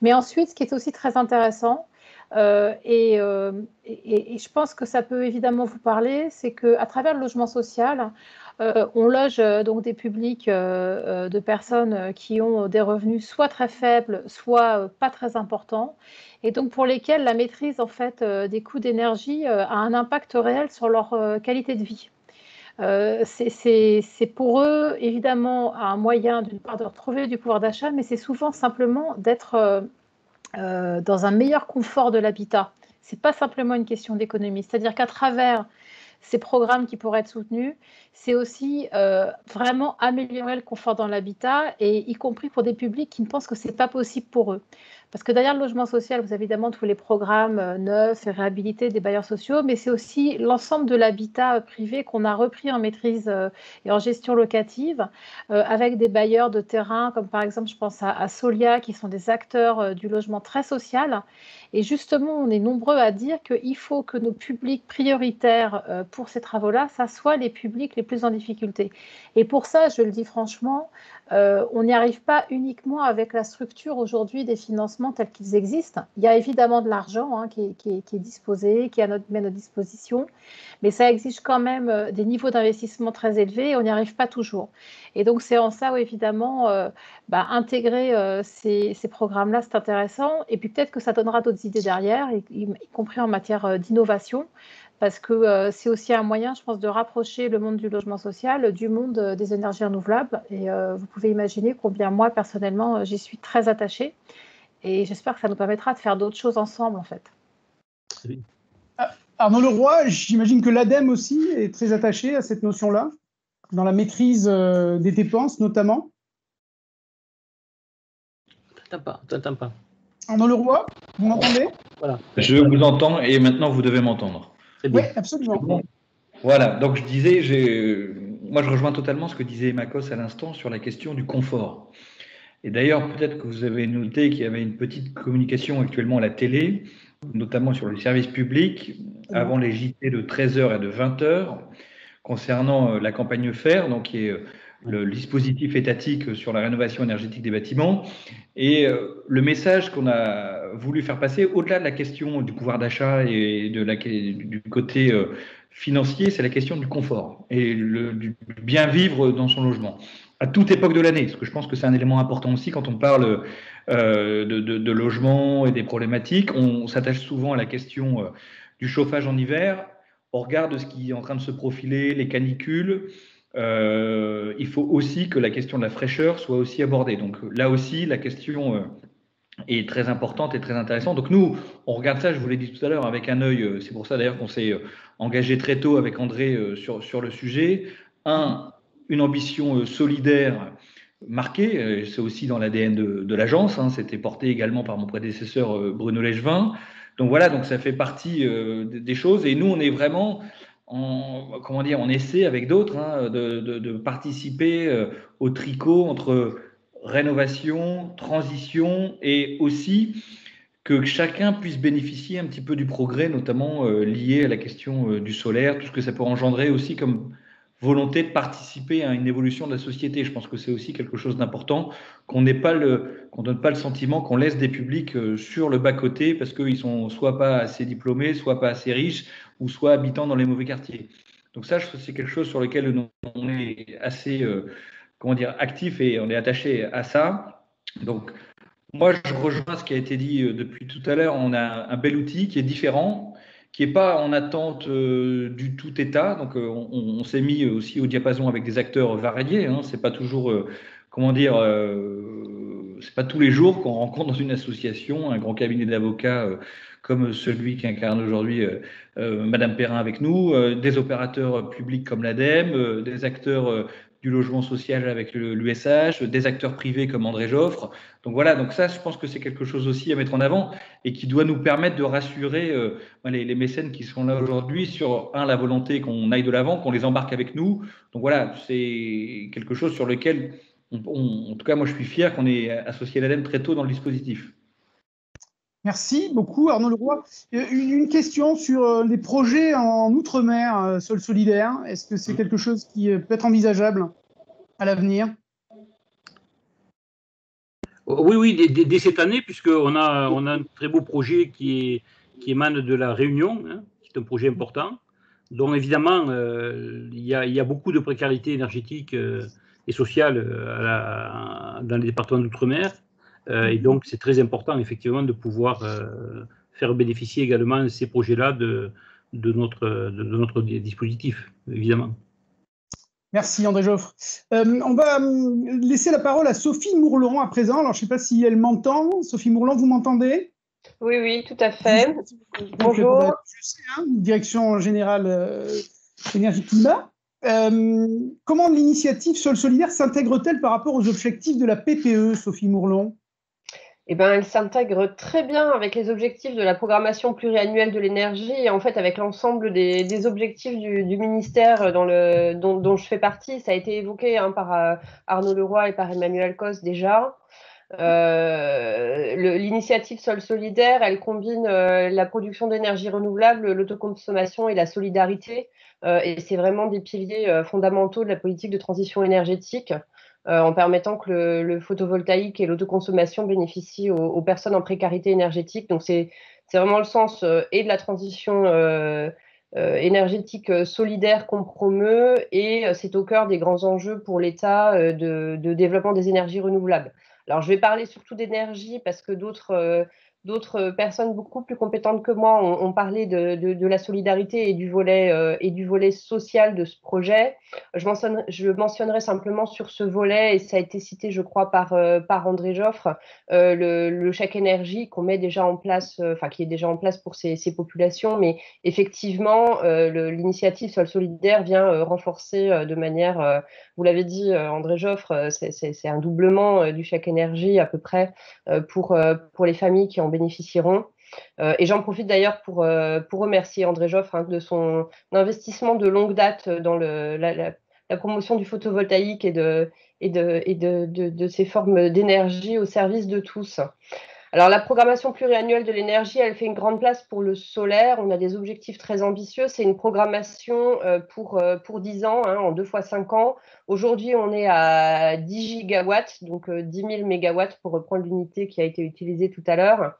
Mais ensuite, ce qui est aussi très intéressant, et je pense que ça peut évidemment vous parler, c'est qu'à travers le logement social, on loge donc des publics de personnes qui ont des revenus soit très faibles, soit pas très importants, et donc pour lesquels la maîtrise en fait des coûts d'énergie a un impact réel sur leur qualité de vie. C'est pour eux évidemment un moyen d'une part de retrouver du pouvoir d'achat, mais c'est souvent simplement d'être dans un meilleur confort de l'habitat. C'est pas simplement une question d'économie, c'est-à-dire qu'à travers ces programmes qui pourraient être soutenus, c'est aussi vraiment améliorer le confort dans l'habitat, et y compris pour des publics qui ne pensent que ce n'est pas possible pour eux. Parce que derrière le logement social, vous avez évidemment tous les programmes neufs et réhabilités des bailleurs sociaux, mais c'est aussi l'ensemble de l'habitat privé qu'on a repris en maîtrise et en gestion locative, avec des bailleurs de terrain, comme par exemple, je pense à Solia, qui sont des acteurs du logement très social. Et justement, on est nombreux à dire qu'il faut que nos publics prioritaires pour ces travaux-là, ça soit les publics les plus en difficulté. Et pour ça, je le dis franchement, on n'y arrive pas uniquement avec la structure aujourd'hui des financements tels qu'ils existent. Il y a évidemment de l'argent qui est disposé, qui est à notre disposition, mais ça exige quand même des niveaux d'investissement très élevés et on n'y arrive pas toujours. Et donc, c'est en ça où, évidemment, intégrer ces programmes-là, c'est intéressant. Et puis, peut-être que ça donnera d'autres idées derrière, y compris en matière d'innovation, parce que c'est aussi un moyen, je pense, de rapprocher le monde du logement social du monde des énergies renouvelables. Et vous pouvez imaginer combien moi, personnellement, j'y suis très attachée. Et j'espère que ça nous permettra de faire d'autres choses ensemble, en fait. Arnaud Leroy, j'imagine que l'ADEME aussi est très attaché à cette notion-là, dans la maîtrise des dépenses notamment. T'entends pas. Arnaud Leroy, vous m'entendez? Voilà. Je vous entends et maintenant vous devez m'entendre. Oui, absolument. Bon. Voilà, donc je disais, moi je rejoins totalement ce que disait Makos à l'instant sur la question du confort. Et d'ailleurs, peut-être que vous avez noté qu'il y avait une petite communication actuellement à la télé, notamment sur le service public, avant les JT de 13h et de 20h, concernant la campagne FAIRE, donc qui est le dispositif étatique sur la rénovation énergétique des bâtiments. Et le message qu'on a voulu faire passer, au-delà de la question du pouvoir d'achat et du côté financier, c'est la question du confort et du bien vivre dans son logement, à toute époque de l'année, parce que je pense que c'est un élément important aussi quand on parle de logement et des problématiques. On s'attache souvent à la question du chauffage en hiver. Au regard de ce qui est en train de se profiler, les canicules, il faut aussi que la question de la fraîcheur soit aussi abordée. Donc là aussi, la question est très importante et très intéressante. Donc nous, on regarde ça, je vous l'ai dit tout à l'heure, avec un œil, c'est pour ça d'ailleurs qu'on s'est engagé très tôt avec André sur le sujet. Une ambition solidaire marquée, c'est aussi dans l'ADN de l'agence, c'était porté également par mon prédécesseur Bruno Legevin. Donc voilà, donc ça fait partie des choses. Et nous, on est vraiment on essaie avec d'autres de participer au tricot entre rénovation, transition, et aussi que chacun puisse bénéficier un petit peu du progrès, notamment lié à la question du solaire, tout ce que ça peut engendrer aussi comme volonté de participer à une évolution de la société. Je pense que c'est aussi quelque chose d'important, qu'on donne pas le sentiment qu'on laisse des publics sur le bas-côté parce qu'ils sont soit pas assez diplômés, soit pas assez riches, ou soit habitants dans les mauvais quartiers. Donc ça, c'est quelque chose sur lequel on est assez actif et on est attaché à ça. Donc moi, je rejoins ce qui a été dit depuis tout à l'heure. On a un bel outil qui est différent, qui n'est pas en attente du tout État. Donc, on s'est mis aussi au diapason avec des acteurs variés. C'est pas toujours, c'est pas tous les jours qu'on rencontre dans une association un grand cabinet d'avocats comme celui qu'incarne aujourd'hui Madame Perrin avec nous, des opérateurs publics comme l'ADEME, des acteurs du logement social avec l'USH, des acteurs privés comme André Joffre. Donc voilà, donc ça, je pense que c'est quelque chose aussi à mettre en avant et qui doit nous permettre de rassurer les mécènes qui sont là aujourd'hui sur, la volonté qu'on aille de l'avant, qu'on les embarque avec nous. Donc voilà, c'est quelque chose sur lequel, en tout cas, moi, je suis fier qu'on ait associé l'ADEME très tôt dans le dispositif. Merci beaucoup, Arnaud Leroy. Une question sur les projets en Outre-mer, sol solidaire. Est-ce que c'est quelque chose qui peut être envisageable à l'avenir? Oui, dès cette année, puisqu'on a un très beau projet qui émane de la Réunion, qui est un projet important, dont évidemment il y a beaucoup de précarité énergétique et sociale dans les départements d'outre-mer. Et donc, c'est très important, effectivement, de pouvoir faire bénéficier également ces projets-là de notre dispositif, évidemment. Merci, André Joffre. On va laisser la parole à Sophie Mourlan à présent. Alors, je ne sais pas si elle m'entend. Sophie Mourlan, vous m'entendez? Oui, tout à fait. Bonjour. Direction générale énergie-climat. Comment l'initiative Sol Solidaire s'intègre-t-elle par rapport aux objectifs de la PPE, Sophie Mourlon? Eh ben, elle s'intègre très bien avec les objectifs de la programmation pluriannuelle de l'énergie et en fait avec l'ensemble des objectifs du ministère dont je fais partie. Ça a été évoqué par Arnaud Leroy et par Emmanuel Cos déjà. L'initiative Sol Solidaire, elle combine la production d'énergie renouvelable, l'autoconsommation et la solidarité. Et c'est vraiment des piliers fondamentaux de la politique de transition énergétique. En permettant que le photovoltaïque et l'autoconsommation bénéficient aux personnes en précarité énergétique. Donc, c'est vraiment le sens et de la transition énergétique solidaire qu'on promeut et c'est au cœur des grands enjeux pour l'État de développement des énergies renouvelables. Alors, je vais parler surtout d'énergie parce que d'autres personnes beaucoup plus compétentes que moi ont parlé de la solidarité et du volet social de ce projet. Je mentionnerai simplement sur ce volet, et ça a été cité, je crois, par André Joffre, le chèque énergie qu'on met déjà en place, qui est déjà en place pour ces populations. Mais effectivement, l'initiative Sol Solidaire vient renforcer de manière, vous l'avez dit, André Joffre, c'est un doublement du chèque énergie à peu près pour les familles qui en bénéficieront. Et j'en profite d'ailleurs pour remercier André Joffre de son investissement de longue date dans la promotion du photovoltaïque et de ces formes d'énergie au service de tous. Alors, la programmation pluriannuelle de l'énergie, elle fait une grande place pour le solaire. On a des objectifs très ambitieux. C'est une programmation pour 10 ans, en 2 fois 5 ans. Aujourd'hui, on est à 10 gigawatts, donc 10 000 mégawatts pour reprendre l'unité qui a été utilisée tout à l'heure,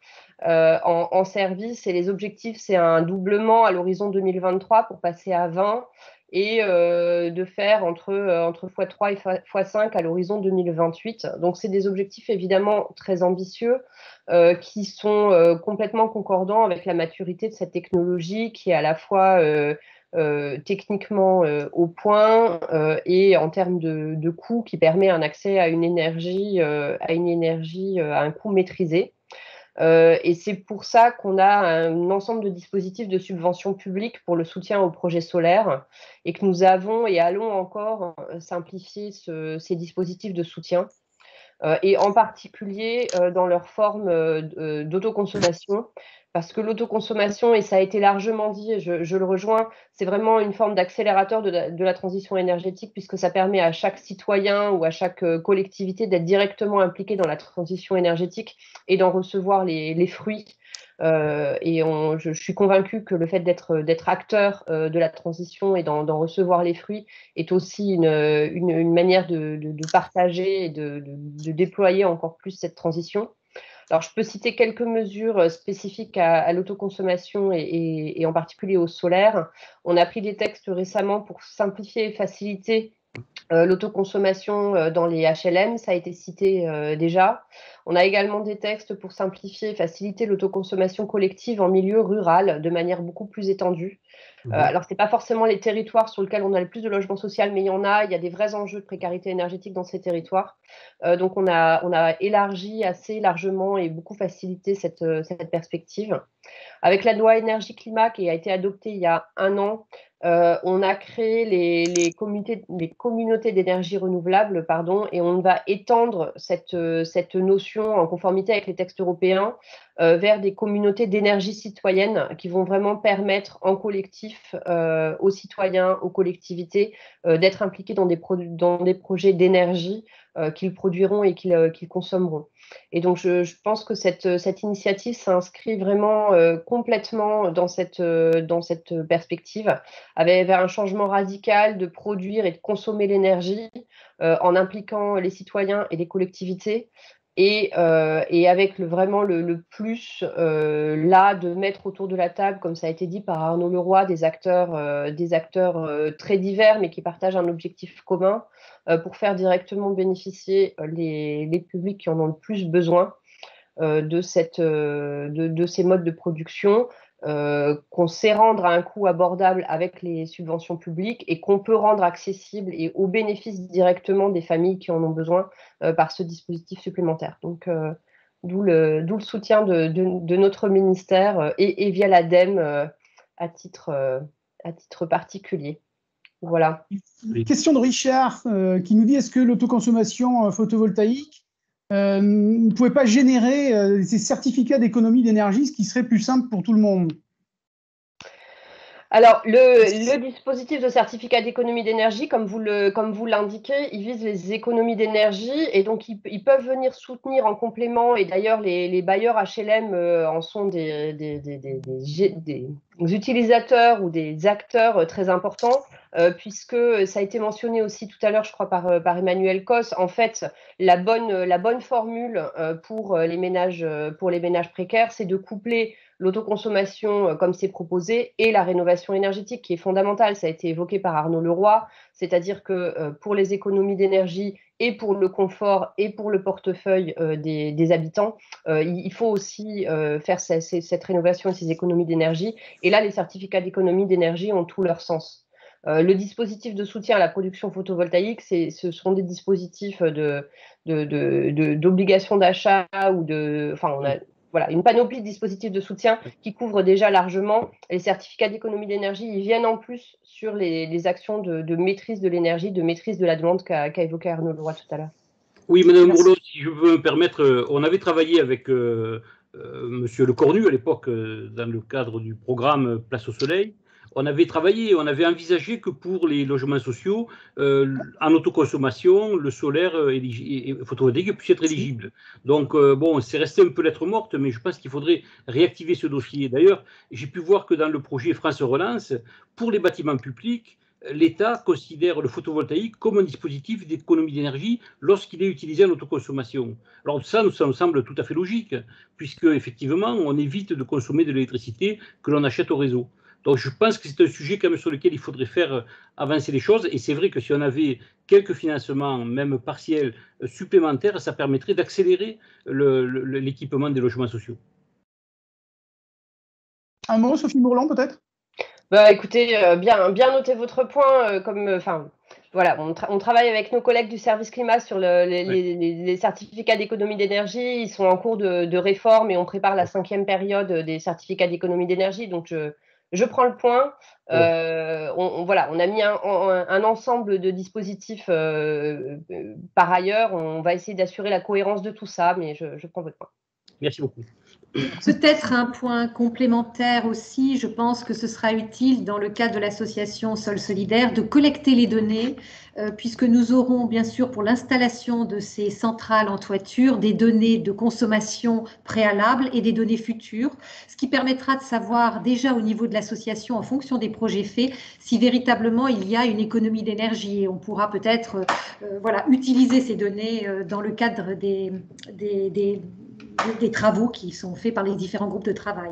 en service. Et les objectifs, c'est un doublement à l'horizon 2023 pour passer à 20 et de faire entre x3 et x5 à l'horizon 2028. Donc, c'est des objectifs évidemment très ambitieux qui sont complètement concordants avec la maturité de cette technologie qui est à la fois techniquement au point et en termes de coût qui permet un accès à une énergie à un coût maîtrisé. Et c'est pour ça qu'on a un ensemble de dispositifs de subvention publique pour le soutien aux projets solaires et que nous avons et allons encore simplifier ces dispositifs de soutien. Et en particulier dans leur forme d'autoconsommation, parce que l'autoconsommation, et ça a été largement dit, et je le rejoins, c'est vraiment une forme d'accélérateur de la transition énergétique, puisque ça permet à chaque citoyen ou à chaque collectivité d'être directement impliqué dans la transition énergétique et d'en recevoir les fruits. Et je suis convaincue que le fait d'être acteur de la transition et d'en recevoir les fruits est aussi une manière de partager et de déployer encore plus cette transition. Alors, je peux citer quelques mesures spécifiques à l'autoconsommation et en particulier au solaire. On a pris des textes récemment pour simplifier et faciliter l'autoconsommation dans les HLM, ça a été cité déjà. On a également des textes pour simplifier et faciliter l'autoconsommation collective en milieu rural de manière beaucoup plus étendue. Alors, ce n'est pas forcément les territoires sur lesquels on a le plus de logement social, mais il y a des vrais enjeux de précarité énergétique dans ces territoires. Donc, on a élargi assez largement et beaucoup facilité cette perspective. Avec la loi énergie-climat qui a été adoptée il y a 1 an, on a créé les communautés d'énergie renouvelable, et on va étendre cette notion en conformité avec les textes européens vers des communautés d'énergie citoyenne qui vont vraiment permettre en collectif aux citoyens, aux collectivités d'être impliqués dans des projets d'énergie qu'ils produiront et qu'ils consommeront. Et donc, je pense que cette initiative s'inscrit vraiment complètement dans cette perspective, vers un changement radical de produire et de consommer l'énergie en impliquant les citoyens et les collectivités. Et avec vraiment le plus là de mettre autour de la table, comme ça a été dit par Arnaud Leroy, des acteurs très divers mais qui partagent un objectif commun pour faire directement bénéficier les publics qui en ont le plus besoin de ces modes de production qu'on sait rendre à un coût abordable avec les subventions publiques et qu'on peut rendre accessible et au bénéfice directement des familles qui en ont besoin par ce dispositif supplémentaire. Donc, d'où le soutien de notre ministère et via l'ADEME à titre particulier. Voilà. Question de Richard qui nous dit, est-ce que l'autoconsommation photovoltaïque ne pouvait pas générer ces certificats d'économie d'énergie, ce qui serait plus simple pour tout le monde? Alors, le dispositif de certificat d'économie d'énergie, comme vous l'indiquez, il vise les économies d'énergie et donc ils peuvent venir soutenir en complément, et d'ailleurs les bailleurs HLM en sont des utilisateurs ou des acteurs très importants, puisque ça a été mentionné aussi tout à l'heure, je crois, par Emmanuel Cos. En fait, la bonne formule pour les ménages précaires, c'est de coupler l'autoconsommation, comme c'est proposé, et la rénovation énergétique, qui est fondamentale. Ça a été évoqué par Arnaud Leroy, c'est-à-dire que pour les économies d'énergie et pour le confort et pour le portefeuille des habitants, il faut aussi faire cette rénovation et ces économies d'énergie. Et là, les certificats d'économie d'énergie ont tout leur sens. Le dispositif de soutien à la production photovoltaïque, ce sont des dispositifs d'obligation d'achat ou on a voilà, une panoplie de dispositifs de soutien qui couvrent déjà largement. Les certificats d'économie d'énergie, ils viennent en plus sur les actions de maîtrise de l'énergie, de maîtrise de la demande qu'a évoqué Arnaud Leroy tout à l'heure. Oui, Madame Bourlot, si je peux me permettre, on avait travaillé avec Monsieur Lecornu à l'époque dans le cadre du programme Place au Soleil. On avait envisagé que pour les logements sociaux, en autoconsommation, le solaire et photovoltaïque puisse être éligible. Donc, bon, c'est resté un peu lettre morte, mais je pense qu'il faudrait réactiver ce dossier. D'ailleurs, j'ai pu voir que dans le projet France Relance, pour les bâtiments publics, l'État considère le photovoltaïque comme un dispositif d'économie d'énergie lorsqu'il est utilisé en autoconsommation. Alors ça nous semble tout à fait logique, puisque effectivement, on évite de consommer de l'électricité que l'on achète au réseau. Donc je pense que c'est un sujet quand même sur lequel il faudrait faire avancer les choses. Et c'est vrai que si on avait quelques financements, même partiels, supplémentaires, ça permettrait d'accélérer l'équipement des logements sociaux. Un mot, Sophie Bourlon, peut-être? Bah, écoutez, bien noter votre point. Voilà, on travaille avec nos collègues du service climat sur les certificats d'économie d'énergie. Ils sont en cours de réforme et on prépare la 5e période des certificats d'économie d'énergie. Donc, je prends le point. On a mis un ensemble de dispositifs par ailleurs. On va essayer d'assurer la cohérence de tout ça, mais je prends votre point. Merci beaucoup. Peut-être un point complémentaire aussi, je pense que ce sera utile dans le cadre de l'association Sol Solidaire de collecter les données, puisque nous aurons bien sûr pour l'installation de ces centrales en toiture des données de consommation préalable et des données futures, ce qui permettra de savoir déjà au niveau de l'association, en fonction des projets faits, si véritablement il y a une économie d'énergie. Et on pourra peut-être utiliser ces données dans le cadre des travaux qui sont faits par les différents groupes de travail.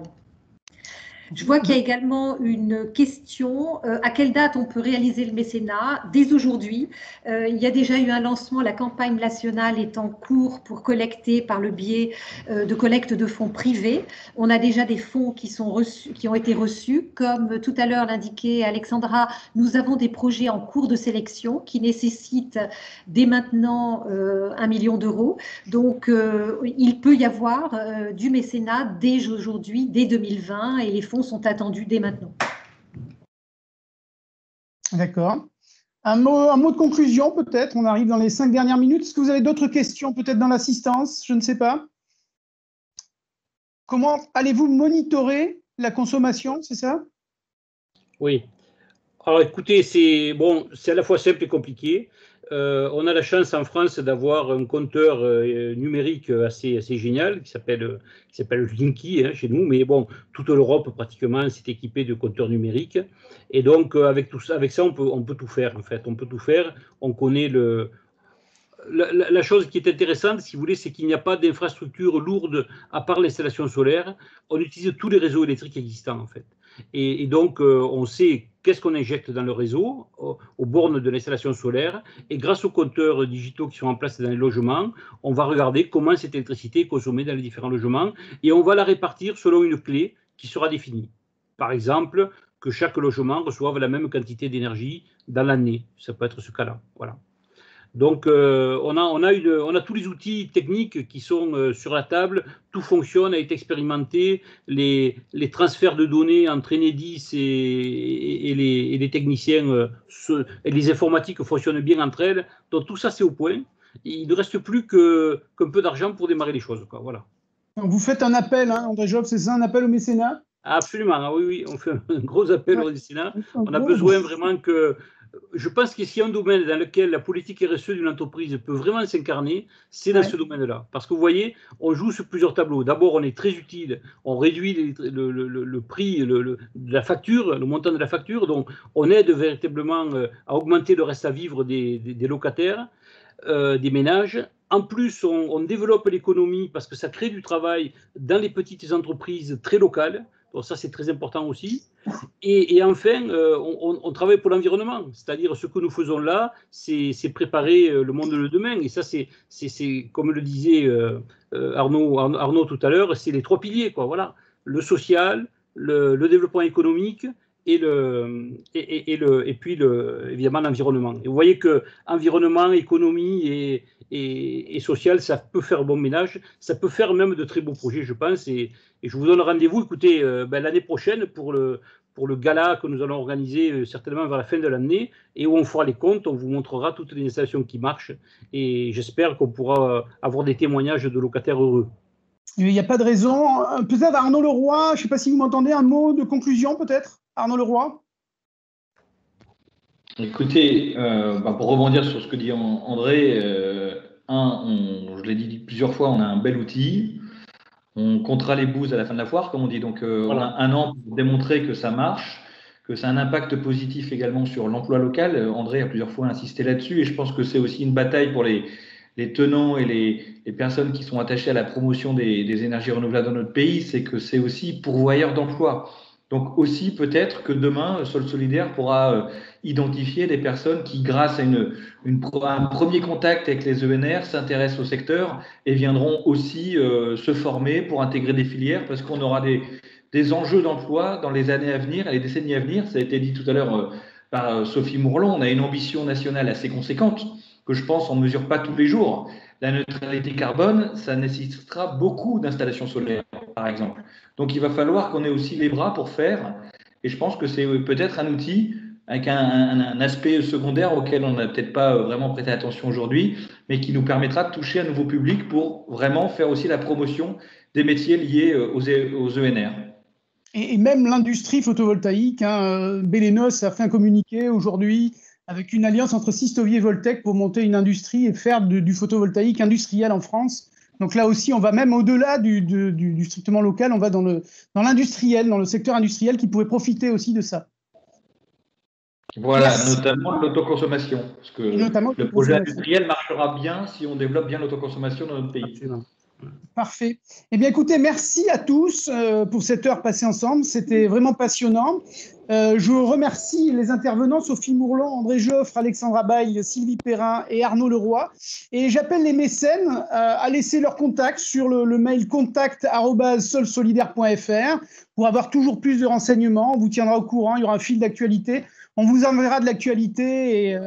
Je vois qu'il y a également une question. À quelle date on peut réaliser le mécénat? Dès aujourd'hui. Il y a déjà eu un lancement. La campagne nationale est en cours pour collecter par le biais de collecte de fonds privés. On a déjà des fonds qui ont été reçus. Comme tout à l'heure l'indiquait Alexandra, nous avons des projets en cours de sélection qui nécessitent dès maintenant 1 million d'euros. Donc, il peut y avoir du mécénat dès aujourd'hui, dès 2020, et les fonds sont attendus dès maintenant. D'accord. Un mot de conclusion peut-être, on arrive dans les 5 dernières minutes. Est-ce que vous avez d'autres questions peut-être dans l'assistance? Je ne sais pas. Comment allez-vous monitorer la consommation, c'est ça? Oui. Alors écoutez, c'est à la fois simple et compliqué. On a la chance en France d'avoir un compteur numérique assez génial qui s'appelle Linky chez nous, mais bon, toute l'Europe pratiquement s'est équipée de compteurs numériques. Et donc avec ça, on peut tout faire en fait. On peut tout faire. On connaît la chose qui est intéressante, si vous voulez, c'est qu'il n'y a pas d'infrastructure lourde à part l'installation solaire. On utilise tous les réseaux électriques existants en fait. Et donc, on sait qu'est-ce qu'on injecte dans le réseau, aux bornes de l'installation solaire. Et grâce aux compteurs digitaux qui sont en place dans les logements, on va regarder comment cette électricité est consommée dans les différents logements. Et on va la répartir selon une clé qui sera définie. Par exemple, que chaque logement reçoive la même quantité d'énergie dans l'année. Ça peut être ce cas-là. Voilà. Donc, on a tous les outils techniques qui sont sur la table, tout fonctionne, a été expérimenté, les transferts de données entre Enedis et les techniciens et les informatiques fonctionnent bien entre elles. Donc, tout ça, c'est au point. Il ne reste plus qu'un peu d'argent pour démarrer les choses, quoi. Voilà. Donc vous faites un appel, hein, André Joffre, c'est ça, un appel au mécénat? Absolument, ah oui, on fait un gros appel au mécénat. On a besoin vraiment que... Je pense que s'il y a un domaine dans lequel la politique RSE d'une entreprise peut vraiment s'incarner, c'est dans ce domaine-là. Parce que vous voyez, on joue sur plusieurs tableaux. D'abord, on est très utile, on réduit le prix de la facture, le montant de la facture, donc on aide véritablement à augmenter le reste à vivre des locataires, des ménages. En plus, on développe l'économie parce que ça crée du travail dans les petites entreprises très locales. Donc ça, c'est très important aussi. Et enfin, on travaille pour l'environnement. C'est-à-dire, ce que nous faisons là, c'est préparer le monde de demain. Et ça, c'est comme le disait Arnaud tout à l'heure, c'est les trois piliers, quoi. Voilà. Le social, le développement économique et puis évidemment l'environnement. Et vous voyez que environnement, économie et social, ça peut faire bon ménage, ça peut faire même de très beaux projets, je pense. Et je vous donne rendez-vous, écoutez, l'année prochaine pour le gala que nous allons organiser certainement vers la fin de l'année et où on fera les comptes, on vous montrera toutes les installations qui marchent et j'espère qu'on pourra avoir des témoignages de locataires heureux. Il n'y a pas de raison. Peut-être Arnaud Leroy, je ne sais pas si vous m'entendez, un mot de conclusion peut-être, Arnaud Leroy? Écoutez, pour rebondir sur ce que dit André, je l'ai dit plusieurs fois, on a un bel outil. On comptera les bouses à la fin de la foire, comme on dit. Donc, voilà. On a un an pour démontrer que ça marche, que ça a un impact positif également sur l'emploi local. André a plusieurs fois insisté là-dessus et je pense que c'est aussi une bataille pour les tenants et les personnes qui sont attachées à la promotion des énergies renouvelables dans notre pays. C'est que c'est aussi pourvoyeur d'emploi. Donc aussi peut-être que demain, Sol Solidaire pourra identifier des personnes qui, grâce à un premier contact avec les ENR, s'intéressent au secteur et viendront aussi se former pour intégrer des filières parce qu'on aura des enjeux d'emploi dans les années à venir, les décennies à venir. Ça a été dit tout à l'heure par Sophie Mourlon. On a une ambition nationale assez conséquente que je pense on ne mesure pas tous les jours. La neutralité carbone, ça nécessitera beaucoup d'installations solaires, par exemple. Donc, il va falloir qu'on ait aussi les bras pour faire. Et je pense que c'est peut-être un outil avec un aspect secondaire auquel on n'a peut-être pas vraiment prêté attention aujourd'hui, mais qui nous permettra de toucher un nouveau public pour vraiment faire aussi la promotion des métiers liés aux ENR. Et même l'industrie photovoltaïque, hein, Bélénos a fait un communiqué aujourd'hui avec une alliance entre Sistovier et Voltec pour monter une industrie et faire du photovoltaïque industriel en France. Donc là aussi, on va même au-delà du strictement local, on va dans l'industriel, dans le secteur industriel qui pourrait profiter aussi de ça. Voilà, notamment l'autoconsommation. Parce que le projet industriel marchera bien si on développe bien l'autoconsommation dans notre pays. Absolument. Parfait. Eh bien, écoutez, merci à tous pour cette heure passée ensemble. C'était vraiment passionnant. Je remercie les intervenants, Sophie Mourlon, André Joffre, Alexandra Baille, Sylvie Perrin et Arnaud Leroy. Et j'appelle les mécènes à laisser leur contact sur le mail contact@solsolidaire.fr pour avoir toujours plus de renseignements. On vous tiendra au courant, il y aura un fil d'actualité. On vous enverra de l'actualité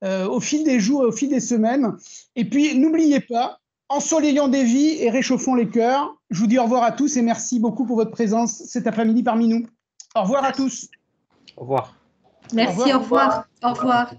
au fil des jours et au fil des semaines. Et puis, n'oubliez pas, ensoleillons des vies et réchauffons les cœurs. Je vous dis au revoir à tous et merci beaucoup pour votre présence cet après-midi parmi nous. Au revoir à tous. Au revoir. Merci, au revoir. Au revoir.